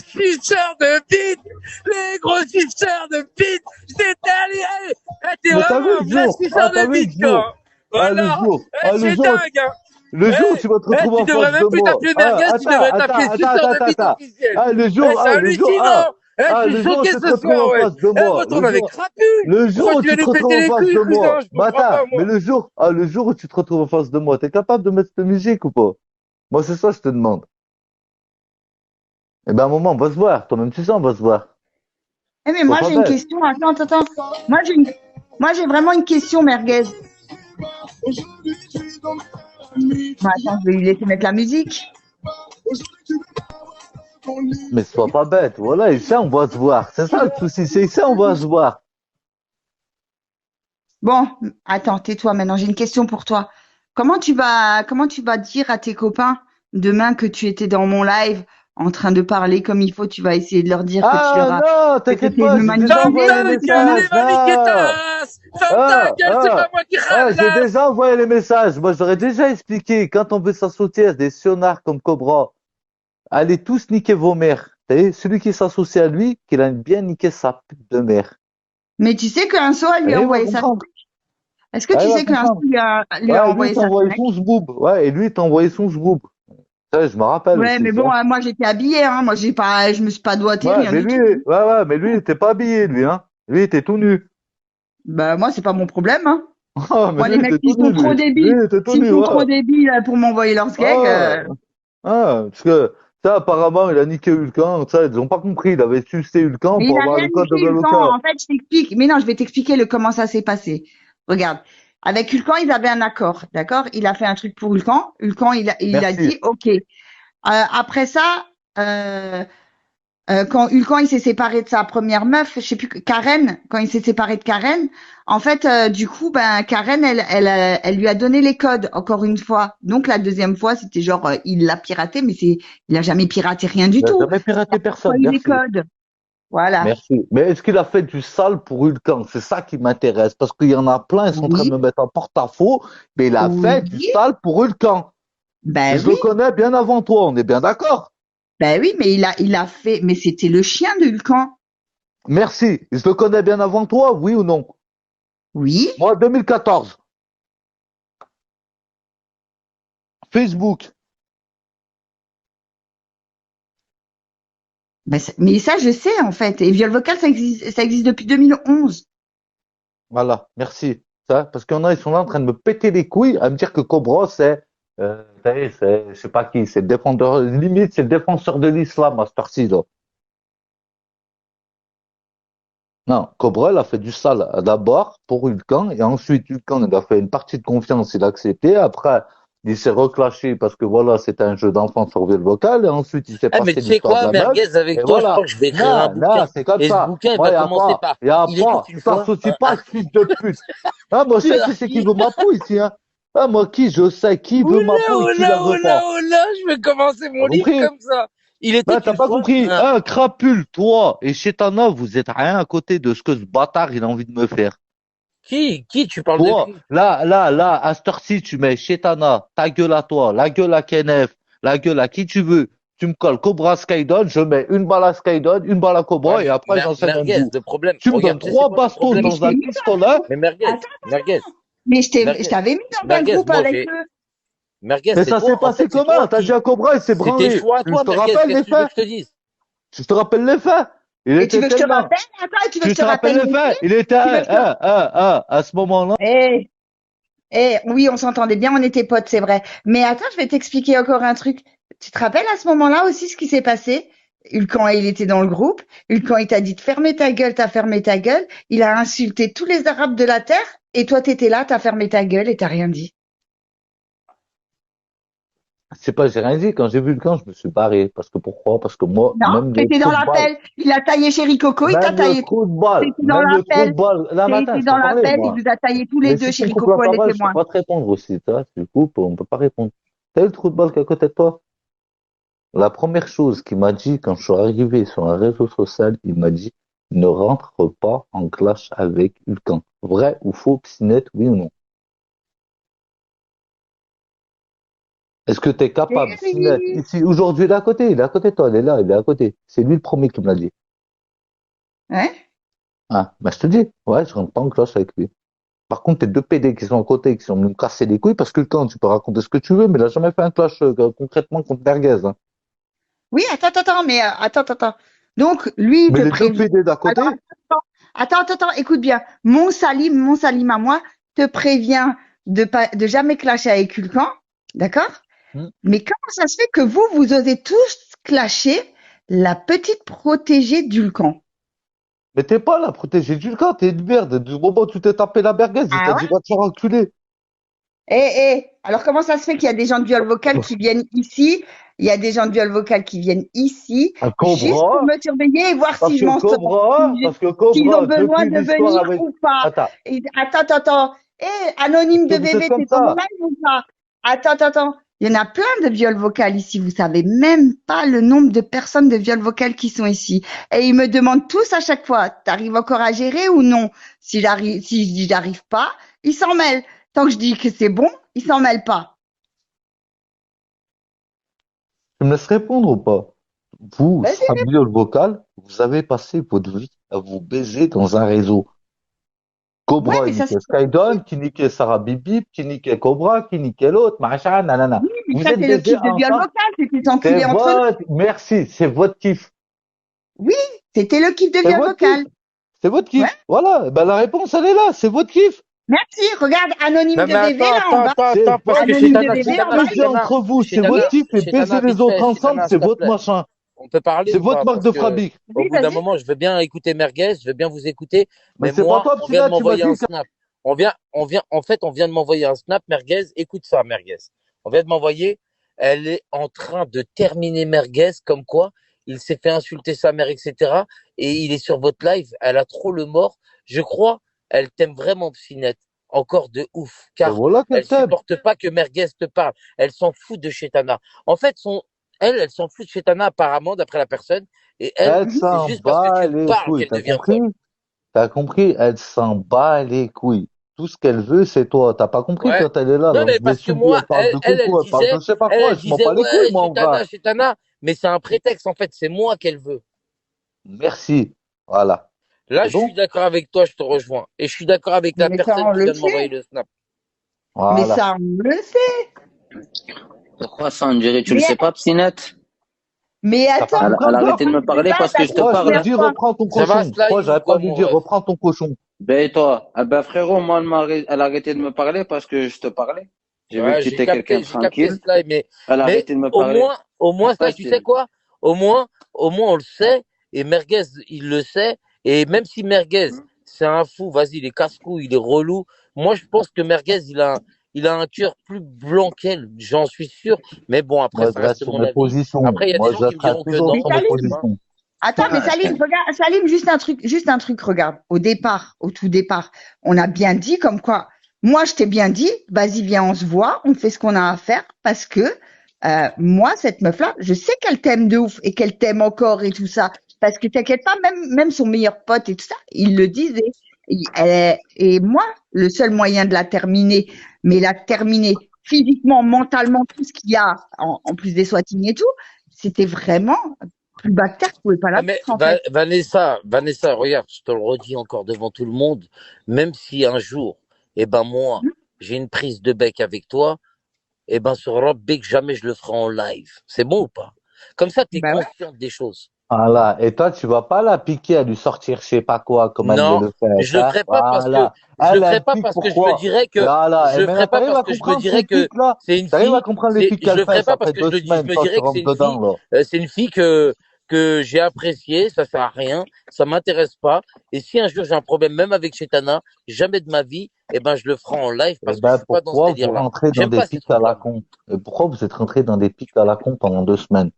Suceur de bite. Les gros suceurs de bite. J'étais allé. T'es Mais t'as vu vraiment un le vrai jour? suceur Ah, t'as de vu bite, le jour? quoi. Ah, le Voilà. jour? Ah, le C'est jour? dingue, hein. Le jour où tu vas te retrouver Tu en devrais face même de plus moi. t'appeler Ah, Merguez, tu devrais t'appeler suceur de bite attends. officiel. Ah, le jour, C'est le jour, hallucinant. ah, Je le suis jour où choqué tu te ce retrouves soir, en ouais. face de moi. Retourne avec Crapule. Le jour Pourquoi où tu viens tu te nous péter retrouves en les face couilles, de cousin? moi. Je comprends pas, Mais moi. le jour où tu te retrouves en face de moi, t'es capable de mettre cette musique ou pas? Moi, c'est ça, je te demande. Eh ben, à un moment, on va se voir. Toi-même, tu sais, on va se voir. Eh, mais Sois moi, pas j'ai une bête. question. Attends. Moi, j'ai vraiment une question, Merguez. Bon, attends, je vais lui laisser mettre la musique. Mais sois pas bête. Voilà, et ça, on va se voir. C'est ça le souci. C'est ça, on va se voir. Bon, attends, tais-toi maintenant. J'ai une question pour toi. Comment tu vas dire à tes copains demain que tu étais dans mon live en train de parler comme il faut? Tu vas essayer de leur dire que tu leur Ah, as non, que t'inquiète t'essayes de pas, me j'ai déjà Ferme envoyé manipuler, les ta etc. gueule, messages. les Non. maniquetas. Ferme ta gueule, c'est pas moi qui J'ai râle. déjà envoyé les messages. Moi, j'aurais déjà expliqué. Quand on veut s'associer à des sionards comme Cobra, allez tous niquer vos mères. Vous savez, celui qui s'associe à lui, qu'il a bien niqué sa pute de mère. Mais tu sais qu'un soir, lui a Il va envoyé ça. comprendre. Est-ce que Il tu va sais qu'un soir, comprendre. lui a Ouais, et lui, il envoyé t'a ça, ce envoyé mec? son zboob. Ouais, et lui, il t'a envoyé son zboob. Ça, je me rappelle Ouais, aussi, mais bon, ça. moi, j'étais habillée, hein. Moi, je me suis pas doigté, Ouais, rien mais du lui, tout. mais lui, il était pas habillé, lui, hein. Lui, il était tout nu. Bah, moi, c'est pas mon problème, hein. Ah, mais Moi, lui, les il mecs était qui tout nu, sont trop lui. Lui, débiles, il était tout s'ils nu, sont ouais. trop débiles pour m'envoyer leur skeg, Ah, parce que, ça, apparemment, il a niqué Hulkan, ça, ils ont pas compris. Il avait sucé Hulkan mais il pour a avoir rien le code de niqué, Hulkan. Blablacar. En fait, je t'explique. Mais non, je vais t'expliquer comment ça s'est passé. Regarde. Avec Hulkan, ils avaient un accord, d'accord? Il a fait un truc pour Hulkan. Hulkan, il a Merci. dit OK. Après ça, euh, quand Hulkan il s'est séparé de sa première meuf, je sais plus, Karen, quand il s'est séparé de Karen, en fait, du coup, ben Karen, elle lui a donné les codes encore une fois. Donc la deuxième fois, c'était genre, il l'a piraté, mais il a jamais piraté rien du Il a tout. jamais Il piraté a personne, envoyé les merci. codes. Voilà. Merci. Mais est-ce qu'il a fait du sale pour Hulkan? C'est ça qui m'intéresse, parce qu'il y en a plein, ils sont en train de me Oui, mettre en porte-à-faux, mais il a fait du oui, sale pour Hulkan. Et ben je oui, le connais bien avant toi, on est bien d'accord? ben oui, mais il a fait, mais c'était le chien de Hulkan. Merci. Je le connais bien avant toi, oui ou non? Oui, Moi, 2014. Facebook. ben, mais ça, je sais, en fait. Et viol vocal, ça existe depuis 2011. Voilà, merci. Ça, parce qu'il y en a, ils sont là en train de me péter les couilles à me dire que Cobra, vous savez, je sais pas qui, c'est le défenseur, limite, c'est le défenseur de l'islam à cette heure-ci, là. Non, Cobra, il a fait du sale d'abord pour Hulkan, et ensuite Hulkan, il a fait une partie de confiance, il a accepté. Après, il s'est reclashé parce que voilà, c'était un jeu d'enfant sur viol vocal, et ensuite il s'est Ah, mais passé tu sais l'histoire de quoi, la meuf, Merguez, avec et toi, je crois voilà. que je vais écrire un Non, non, bouquin. c'est comme Et ce ça. bouquin, il Moi, va commencer par Il était une tu fois. t'associes pas, fils de pute. Ah, moi, je sais qui c'est qui Merci. veut ma peau ici, hein. Ah, moi, je sais qui veut ma Oula, peau et qui la oula, veut oula, pas. oula, je vais commencer T'as mon livre compris? comme ça. Il était Ben, t'as une pas fois compris. un... Hein, crapule, toi et Chetana, vous êtes rien à côté de ce que ce bâtard, il a envie de me faire. Qui tu parles de Toi, qui? là, à cette heure-ci, tu mets Chetana, ta gueule à toi, la gueule à Kenef, la gueule à qui tu veux. Tu me colles Cobra Skydon, je mets une balle à Skydon, une balle à Ouais, Cobra et mais après j'enchaîne un Merguez, bout. le problème, Tu me donnes regarde, tu sais c'est 3 quoi le bastos problème? Mais je dans un t'ai mis dans un pistolet. groupe. Mais Merguez, Attends, Merguez, mais je Merguez, t'avais mis dans un Merguez, groupe moi avec j'ai... eux. Merguez, Mais c'est ça toi, s'est en passé fait, c'est toi comment? T'as dit qui... à Cobra, il s'est C'est tes branlé. choix à Je toi, te Merguez, rappelle qu'est-ce les que tu veux faits? que je te dise? Je te rappelle les faits. Il Et tu était veux que je te tellement. rappelle? Attends, tu veux que je Tu te te rappelles rappelle les les faits? faits? Il était, Tu veux que je te... à ce moment-là. Eh, oui, on s'entendait bien, on était potes, c'est vrai. Mais attends, je vais t'expliquer encore un truc. Tu te rappelles à ce moment-là aussi ce qui s'est passé? Quand il était dans le groupe, quand il t'a dit de fermer ta gueule, t'as fermé ta gueule. Il a insulté tous les Arabes de la terre. Et toi, t'étais là, t'as fermé ta gueule et t'as rien dit. C'est pas, j'ai rien dit. Quand j'ai vu le camp, je me suis barré. Parce que pourquoi? Parce que moi, Non, t'étais dans l'appel. Il a taillé Chéri Coco, il t'a taillé. T'étais dans même le trou de l'appel. balle. Là, matin, T'étais je dans t'en parlais, l'appel, il moi. vous a taillé tous les Mais deux, si tu me Chéri coupes la Coco et les parole, je peux témoins. pas te répondre aussi. Tu vois, tu me coupes, on peut pas répondre. T'as eu le trou de balle qui est à côté de toi? La première chose qu'il m'a dit quand je suis arrivé sur un réseau social, il m'a dit ne rentre pas en clash avec Hulkan. Vrai ou faux, Psinette, oui ou non? Est-ce que tu es capable, Psinette, Chéri. ici, aujourd'hui, il est à côté de toi, il est là, il est à côté. C'est lui le premier qui me l'a dit. Hein? Ah, bah je te dis, ouais, je rentre pas en clash avec lui. Par contre, tes deux PD qui sont à côté, qui sont venus me casser les couilles, parce que Hulkan, tu peux raconter ce que tu veux, mais il a jamais fait un clash concrètement contre Merguez. Hein. Oui, attends, mais attends. Donc, lui, il Mais te les deux prévient. PD d'à côté, Alors, attends, écoute bien. Mon Salim à moi, te prévient de jamais clasher avec Hulkan, d'accord? hmm, Mais comment ça se fait que vous osez tous clasher la petite protégée d'Hulkan? mais t'es pas là, protégé d'Hulkan, t'es une merde. Du moment où tu t'es tapé la Merguez, il Ah t'a ouais? dit va te faire enculer. Alors comment ça se fait qu'il y a des gens de Dual Vocal qui viennent ici? Il y a des gens de Dual Vocal qui viennent ici, Un juste pour Cobra, me surveiller et voir parce si je que m'en sors, Parce que s'ils ont Cobra, besoin depuis de l'histoire venir avec, ou pas. attends, Et, attends. Anonyme est-ce de que vous êtes bébé, comme t'es dans mon ça? live ou pas? Attends. Il y en a plein de viols vocales ici. Vous savez même pas le nombre de personnes de viols vocales qui sont ici. Et ils me demandent tous à chaque fois, t'arrives encore à gérer ou non? Si je dis j'arrive pas, ils s'en mêlent. Tant que je dis que c'est bon, ils s'en mêlent pas. Tu me laisses répondre ou pas? Vous, Vas-y. Samuel Vocal, vous avez passé votre vie à vous baiser dans un réseau. Ouais, Cobra, mais il ça, c'est niquait Skydon, qui niquait Sarah Bibip, qui niquait Cobra, qui niquait l'autre, machin, nanana. oui, mais Vous ça, êtes c'est le baisés kiff de viol ensemble. vocal. C'était C'est s'enculer entre nous. votre, merci, c'est votre kiff. Oui, c'était le kiff de C'est viol votre kiff. vocal. C'est votre Ouais. kiff. Voilà. Ben, la réponse, elle est là. C'est votre kiff. Merci. Regarde, anonyme Non, de mais bébé, là, en bas. C'est parce que votre Anonyme kiff. de bébé, en Vous bas. baisez entre vous. C'est votre kiff. Et baiser les vite autres fait, ensemble, Chétana, c'est s'il te votre plaît. machin. On peut parler C'est ou votre pas? marque Parce de que fabrique. au Oui, bout d'un vas-y. moment, je veux bien écouter Merguez, je veux bien vous écouter, Mais mais c'est pas moi, toi, on vient de Psyna, tu m'as m'envoyer un dit. snap. En fait, on vient de m'envoyer un snap, Merguez, écoute ça, Merguez. On vient de m'envoyer, elle est en train de terminer Merguez, comme quoi il s'est fait insulter sa mère, etc. Et il est sur votre live, elle a trop le mort. Je crois, elle t'aime vraiment, Psynette. Encore de ouf, Ben car voilà qu'elle elle t'aime. supporte pas que Merguez te parle. Elle s'en fout de Chetana. En fait, elle s'en fout de Chetana apparemment, d'après la personne. Et elle, Elle c'est s'en juste parce que bat tu les parles couilles. qu'elle T'as devient compris? folle. T'as compris? Elle s'en bat les couilles. Tout ce qu'elle veut, c'est toi. T'as pas compris Ouais. quand elle est là, Non, dans mais les parce que subis, moi, elle parle de coco, elle parle de je sais pas quoi, elle je m'en disait, bats les couilles, ouais, moi, en vrai. Chetana. Mais c'est un prétexte, en fait. C'est moi qu'elle veut. Merci. Voilà. Là, C'est je suis bon? d'accord avec toi, je te rejoins. Et je suis d'accord avec la Mais ça, personne on qui le vient de m'envoyer sait. le snap. Mais Voilà. ça, on le sait. Pourquoi ça, on dirait, tu le Mais, sais pas, Psynette? mais T'as pas attends, Elle, compris elle a encore? arrêté de me je sais parler pas, parce que t'as je te dit Pourquoi je lui plusieurs parle. dis fois. reprends ton Ça va, cochon? Pourquoi Sly, ou j'avais pas quoi, lui mon dire ref? reprends ton cochon? Ben, et toi? Ah ben, frérot, moi, elle a arrêté de me parler parce que je te parlais. J'ai vu que Ouais, tu étais quelqu'un de j'ai capté tranquille. Sly, mais, Elle a mais arrêté de me parler. au moins, Ouais, Sly, tu sais quoi? Au moins, on le sait, et Merguez, il le sait, et même si Merguez, c'est un fou, vas-y, il est casse-cou, il est relou, moi, je pense que Merguez, il a un cœur plus blanc qu'elle, j'en suis sûr. Mais bon, après, Moi, ça je reste reste sur mon mes avis. positions. Après, il y a Moi, des gens je qui me resterai diront que toujours Mais non, sur mes Salim, positions. attends, mais Salim, juste un truc, regarde. Au tout départ, on a bien dit comme quoi, moi, je t'ai bien dit, vas-y, viens, on se voit, on fait ce qu'on a à faire parce que, moi, cette meuf-là, je sais qu'elle t'aime de ouf et qu'elle t'aime encore et tout ça. Parce que t'inquiète pas, même son meilleur pote et tout ça, il le disait. Et moi, le seul moyen de la terminer, mais la terminer physiquement, mentalement, tout ce qu'il y a, en plus des swatting et tout, c'était vraiment plus bactère, je pouvais pas la Ah, mais mettre, en fait. Vanessa, regarde, je te le redis encore devant tout le monde, même si un jour, eh ben moi, j'ai une prise de bec avec toi, eh ben sur Rob Big, jamais je le ferai en live. C'est bon ou pas? Comme ça, tu es Bah ouais. consciente des choses. Voilà. Et toi, tu vas pas la piquer à lui sortir je sais pas quoi, comme elle Non, le fait, je le hein. ferai pas parce que Voilà. Elle, elle pique je me pourquoi? dirais que Voilà. je Et le ferai maintenant, pas t'arrives parce à que je me comprendre ces dirais que pics-là? c'est une T'arrives à fille, comprendre les pics je qu'elle le fait, ferai pas ça parce fait que je 2 semaines, me toi, tu dirais que rentres dedans, là. c'est une fille que j'ai appréciée, ça sert à rien, ça m'intéresse pas. Et si un jour j'ai un problème même avec Chetana, jamais de ma vie, eh ben je le ferai en live Eh parce que je ben, suis pas dans ce pourquoi vous délire-là. rentrez dans J'aime des pas ces pics à la trucs-là. con? Et pourquoi vous êtes rentré dans des pics à la con pendant 2 semaines?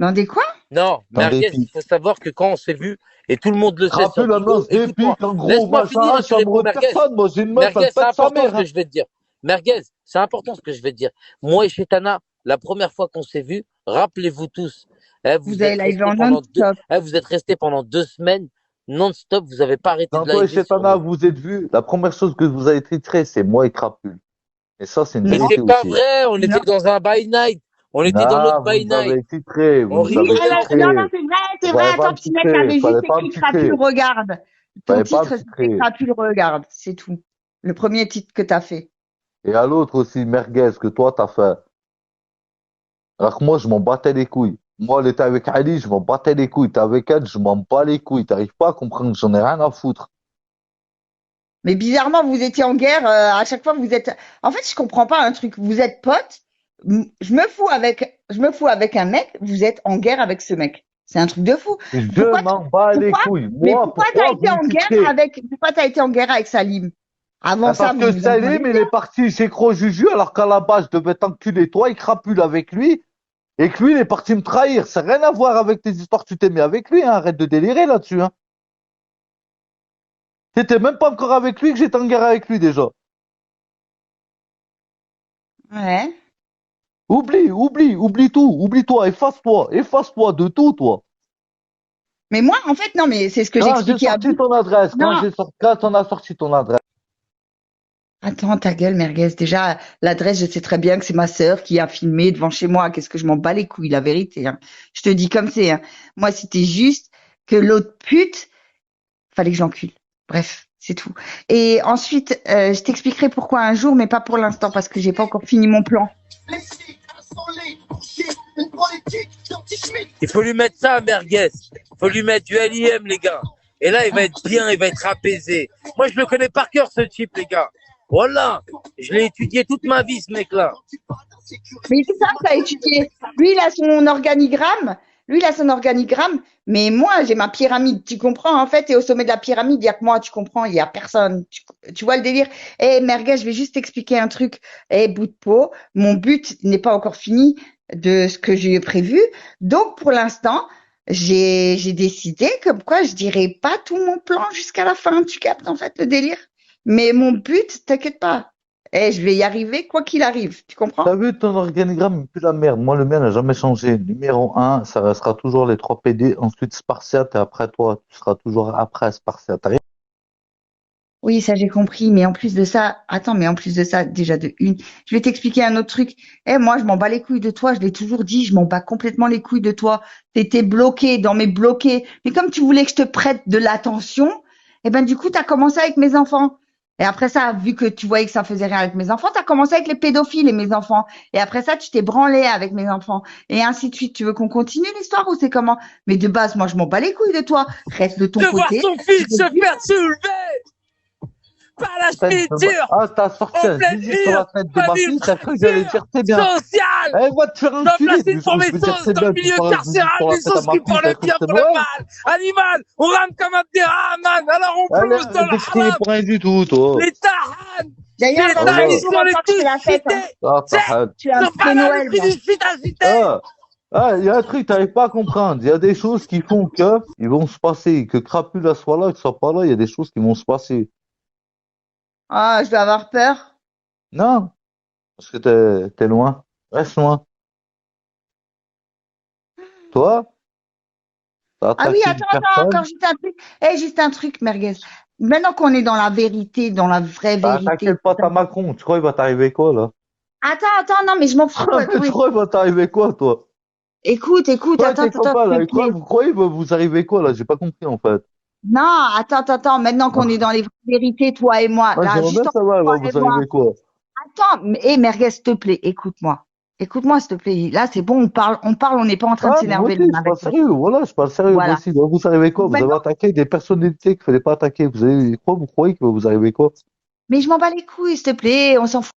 Dans des quoi? Non, Dans des Merguez, il pics. faut savoir que quand on s'est vu, et tout le monde le sait, Rappelle sauf la Hugo, meuf des écoute-moi, pics, en gros, laisse-moi machin, finir ah, et je tu suis réponds, amoureux de Merguez. personne, moi, j'ai une meuf, elle Merguez, c'est pète sa important ce mère, que hein. je vais te dire. Merguez, c'est important ce que je vais te dire. Moi et Chetana, la première fois qu'on s'est vu, rappelez-vous tous, Vous avez live en non-stop. vous êtes restés pendant 2 semaines non-stop, vous n'avez pas arrêté Quand de toi et liver sur Chetana nous. vous êtes vus, la première chose que vous avez titré, c'est moi et Crapule. Et ça, c'est une Mais Non, vérité c'est pas aussi. vrai, on non. était dans un by night. On était dans notre Ah, vous by nous night. avez titré, vous On nous Oui, avez rigolait non, non, titré. c'est Il vrai, fallait pas attends, me Pinette, titrer, t'avais il juste fallait pas me écrit Crapule titrer. regarde. Il Ton fallait pas me titre, c'était titrer. Crapule regarde, c'est tout. Le premier titre que t'as fait. Et à l'autre aussi, merguez, que toi t'as fait. Alors que moi, je m'en battais les couilles. Moi, elle était avec Ali, je m'en battais les couilles. T'es avec elle, je m'en bats les couilles. T'arrives pas à comprendre, j'en ai rien à foutre. Mais bizarrement, vous étiez en guerre, à chaque fois vous êtes. En fait, je comprends pas un truc. Vous êtes potes. Je me fous avec un mec. Vous êtes en guerre avec ce mec. C'est un truc de fou. Je m'en bats les couilles. Mais Moi, pourquoi vous me titrez? pourquoi t'as été en guerre avec Salim? Avant ça, Parce vous que vous entendez Salim, il est parti chez Juju, alors qu'à la base, je devais t'enculer toi, il crapule avec lui, et que lui, il est parti me trahir. Ça n'a rien à voir avec tes histoires, tu t'es mis avec lui, hein. Arrête de délirer là-dessus, hein. T'étais même pas encore avec lui que j'étais en guerre avec lui déjà. Ouais. Oublie tout, oublie-toi, efface-toi de tout, toi. Mais moi, en fait, non, mais c'est ce que Quand j'ai j'expliquais à sorti vous. ton adresse, Non. quand on a sorti ton adresse. Attends, ta gueule, merguez. Déjà, l'adresse, je sais très bien que c'est ma sœur qui a filmé devant chez moi. Qu'est-ce que je m'en bats les couilles, la vérité, hein. Je te dis comme c'est, hein. Moi, c'était juste que l'autre pute, fallait que j'encule. Bref, c'est tout. Et ensuite, je t'expliquerai pourquoi un jour, mais pas pour l'instant, parce que j'ai pas encore fini mon plan. Il faut lui mettre ça à Merguez. Il faut lui mettre du LIM, les gars. Et là, il va être bien, il va être apaisé. Moi, je le connais par cœur, ce type, les gars. Voilà. Je l'ai étudié toute ma vie, ce mec-là. Mais c'est ça que t'as étudié. Lui, il a son organigramme. Mais moi, j'ai ma pyramide. Tu comprends? En fait, et au sommet de la pyramide, il y a que moi, tu comprends? Il y a personne. Tu vois le délire? Eh, merguez, je vais juste t'expliquer un truc. Eh, bout de peau. Mon but n'est pas encore fini de ce que j'ai prévu. Donc, pour l'instant, j'ai décidé comme quoi je dirais pas tout mon plan jusqu'à la fin. Tu captes, en fait, le délire? Mais mon but, t'inquiète pas. Eh, je vais y arriver quoi qu'il arrive. Tu comprends? T'as vu ton organigramme, plus la merde. Moi, le mien n'a jamais changé. Numéro 1, ça restera toujours les 3 PD. Ensuite, Spartiate. Et après, toi, tu seras toujours après Spartiate. T'as rien. Oui, ça j'ai compris, mais en plus de ça, déjà de une, je vais t'expliquer un autre truc. Eh, moi, je m'en bats les couilles de toi, je l'ai toujours dit, je m'en bats complètement les couilles de toi. T'étais bloqué dans mes bloqués. Mais comme tu voulais que je te prête de l'attention, eh ben, du coup, t'as commencé avec mes enfants. Et après ça, vu que tu voyais que ça faisait rien avec mes enfants, t'as commencé avec les pédophiles et mes enfants. Et après ça, tu t'es branlé avec mes enfants. Et ainsi de suite. Tu veux qu'on continue l'histoire ou c'est comment? Mais de base, moi, je m'en bats les couilles de toi. Reste de ton De voir côté. son fils se faire soulever par la spinture Ah, t'as sorti en un pleine zizi sur la ville, tête de pas ma d'une fille, t'as cru que j'allais dire c'est bien. sociale. Eh, va te faire Remplacer enculer. une Je veux dire, sauce c'est dans bien, le tu milieu parles de zizi carcéral, sur la des tête à sauces ma qui fille, font t'as le cru que bien c'était pour le moi. mal. Animal, on rame comme Abderrahman, alors on Elle plonge dans est le décriée haram. pour rien du tout, toi. Les tahanes, D'ailleurs, C'est dans ça, le ils Voilà. jour, sont les encore, tu tous l'as faite. cités. Hein. Ah, C'est, t'as Tu as ils un sont pas petit là, Noël, le prix moi. du site à cité. Il y a un truc que t'arrives pas à comprendre. Il y a des choses qui font que ils vont se passer. Que Crapula soit là, que soit pas là, il y a des choses qui vont se passer. Ah, je vais avoir peur. Non, parce que t'es loin. Reste loin. Toi, t'as Ah oui, attaqué une attends, encore personne. juste un truc. Eh, juste un truc, merguez. Maintenant qu'on est dans la vérité, dans la vraie T'as attaqué vérité. le pote à Macron. Tu crois il va t'arriver quoi, là? Attends, non, mais je m'en fous. Attends, Tu crois il va t'arriver quoi, toi? écoute, Toi et attends, tes copains, là, s'il te plaît. vous croyez il va vous arriver quoi, là? J'ai pas compris, en fait. Non, attends, maintenant qu'on est dans les vraies vérités, toi et moi, Moi, là, j'aimerais juste bien entre savoir il toi va et vous moi. arriver quoi. Attends, merguez, s'il te plaît, écoute-moi. Écoute-moi, s'il te plaît. Là, c'est bon, on n'est pas en train de Ah, mais moi s'énerver aussi, l'un je avec parle l'autre. sérieux. Voilà, je parle sérieux, moi Voilà. aussi. Il va vous arriver quoi? Donc Vous avez maintenant, attaqué des personnalités qu'il fallait pas attaquer. Vous croyez qu'il va vous arriver quoi? mais je m'en bats les couilles, s'il te plaît, on s'en fout.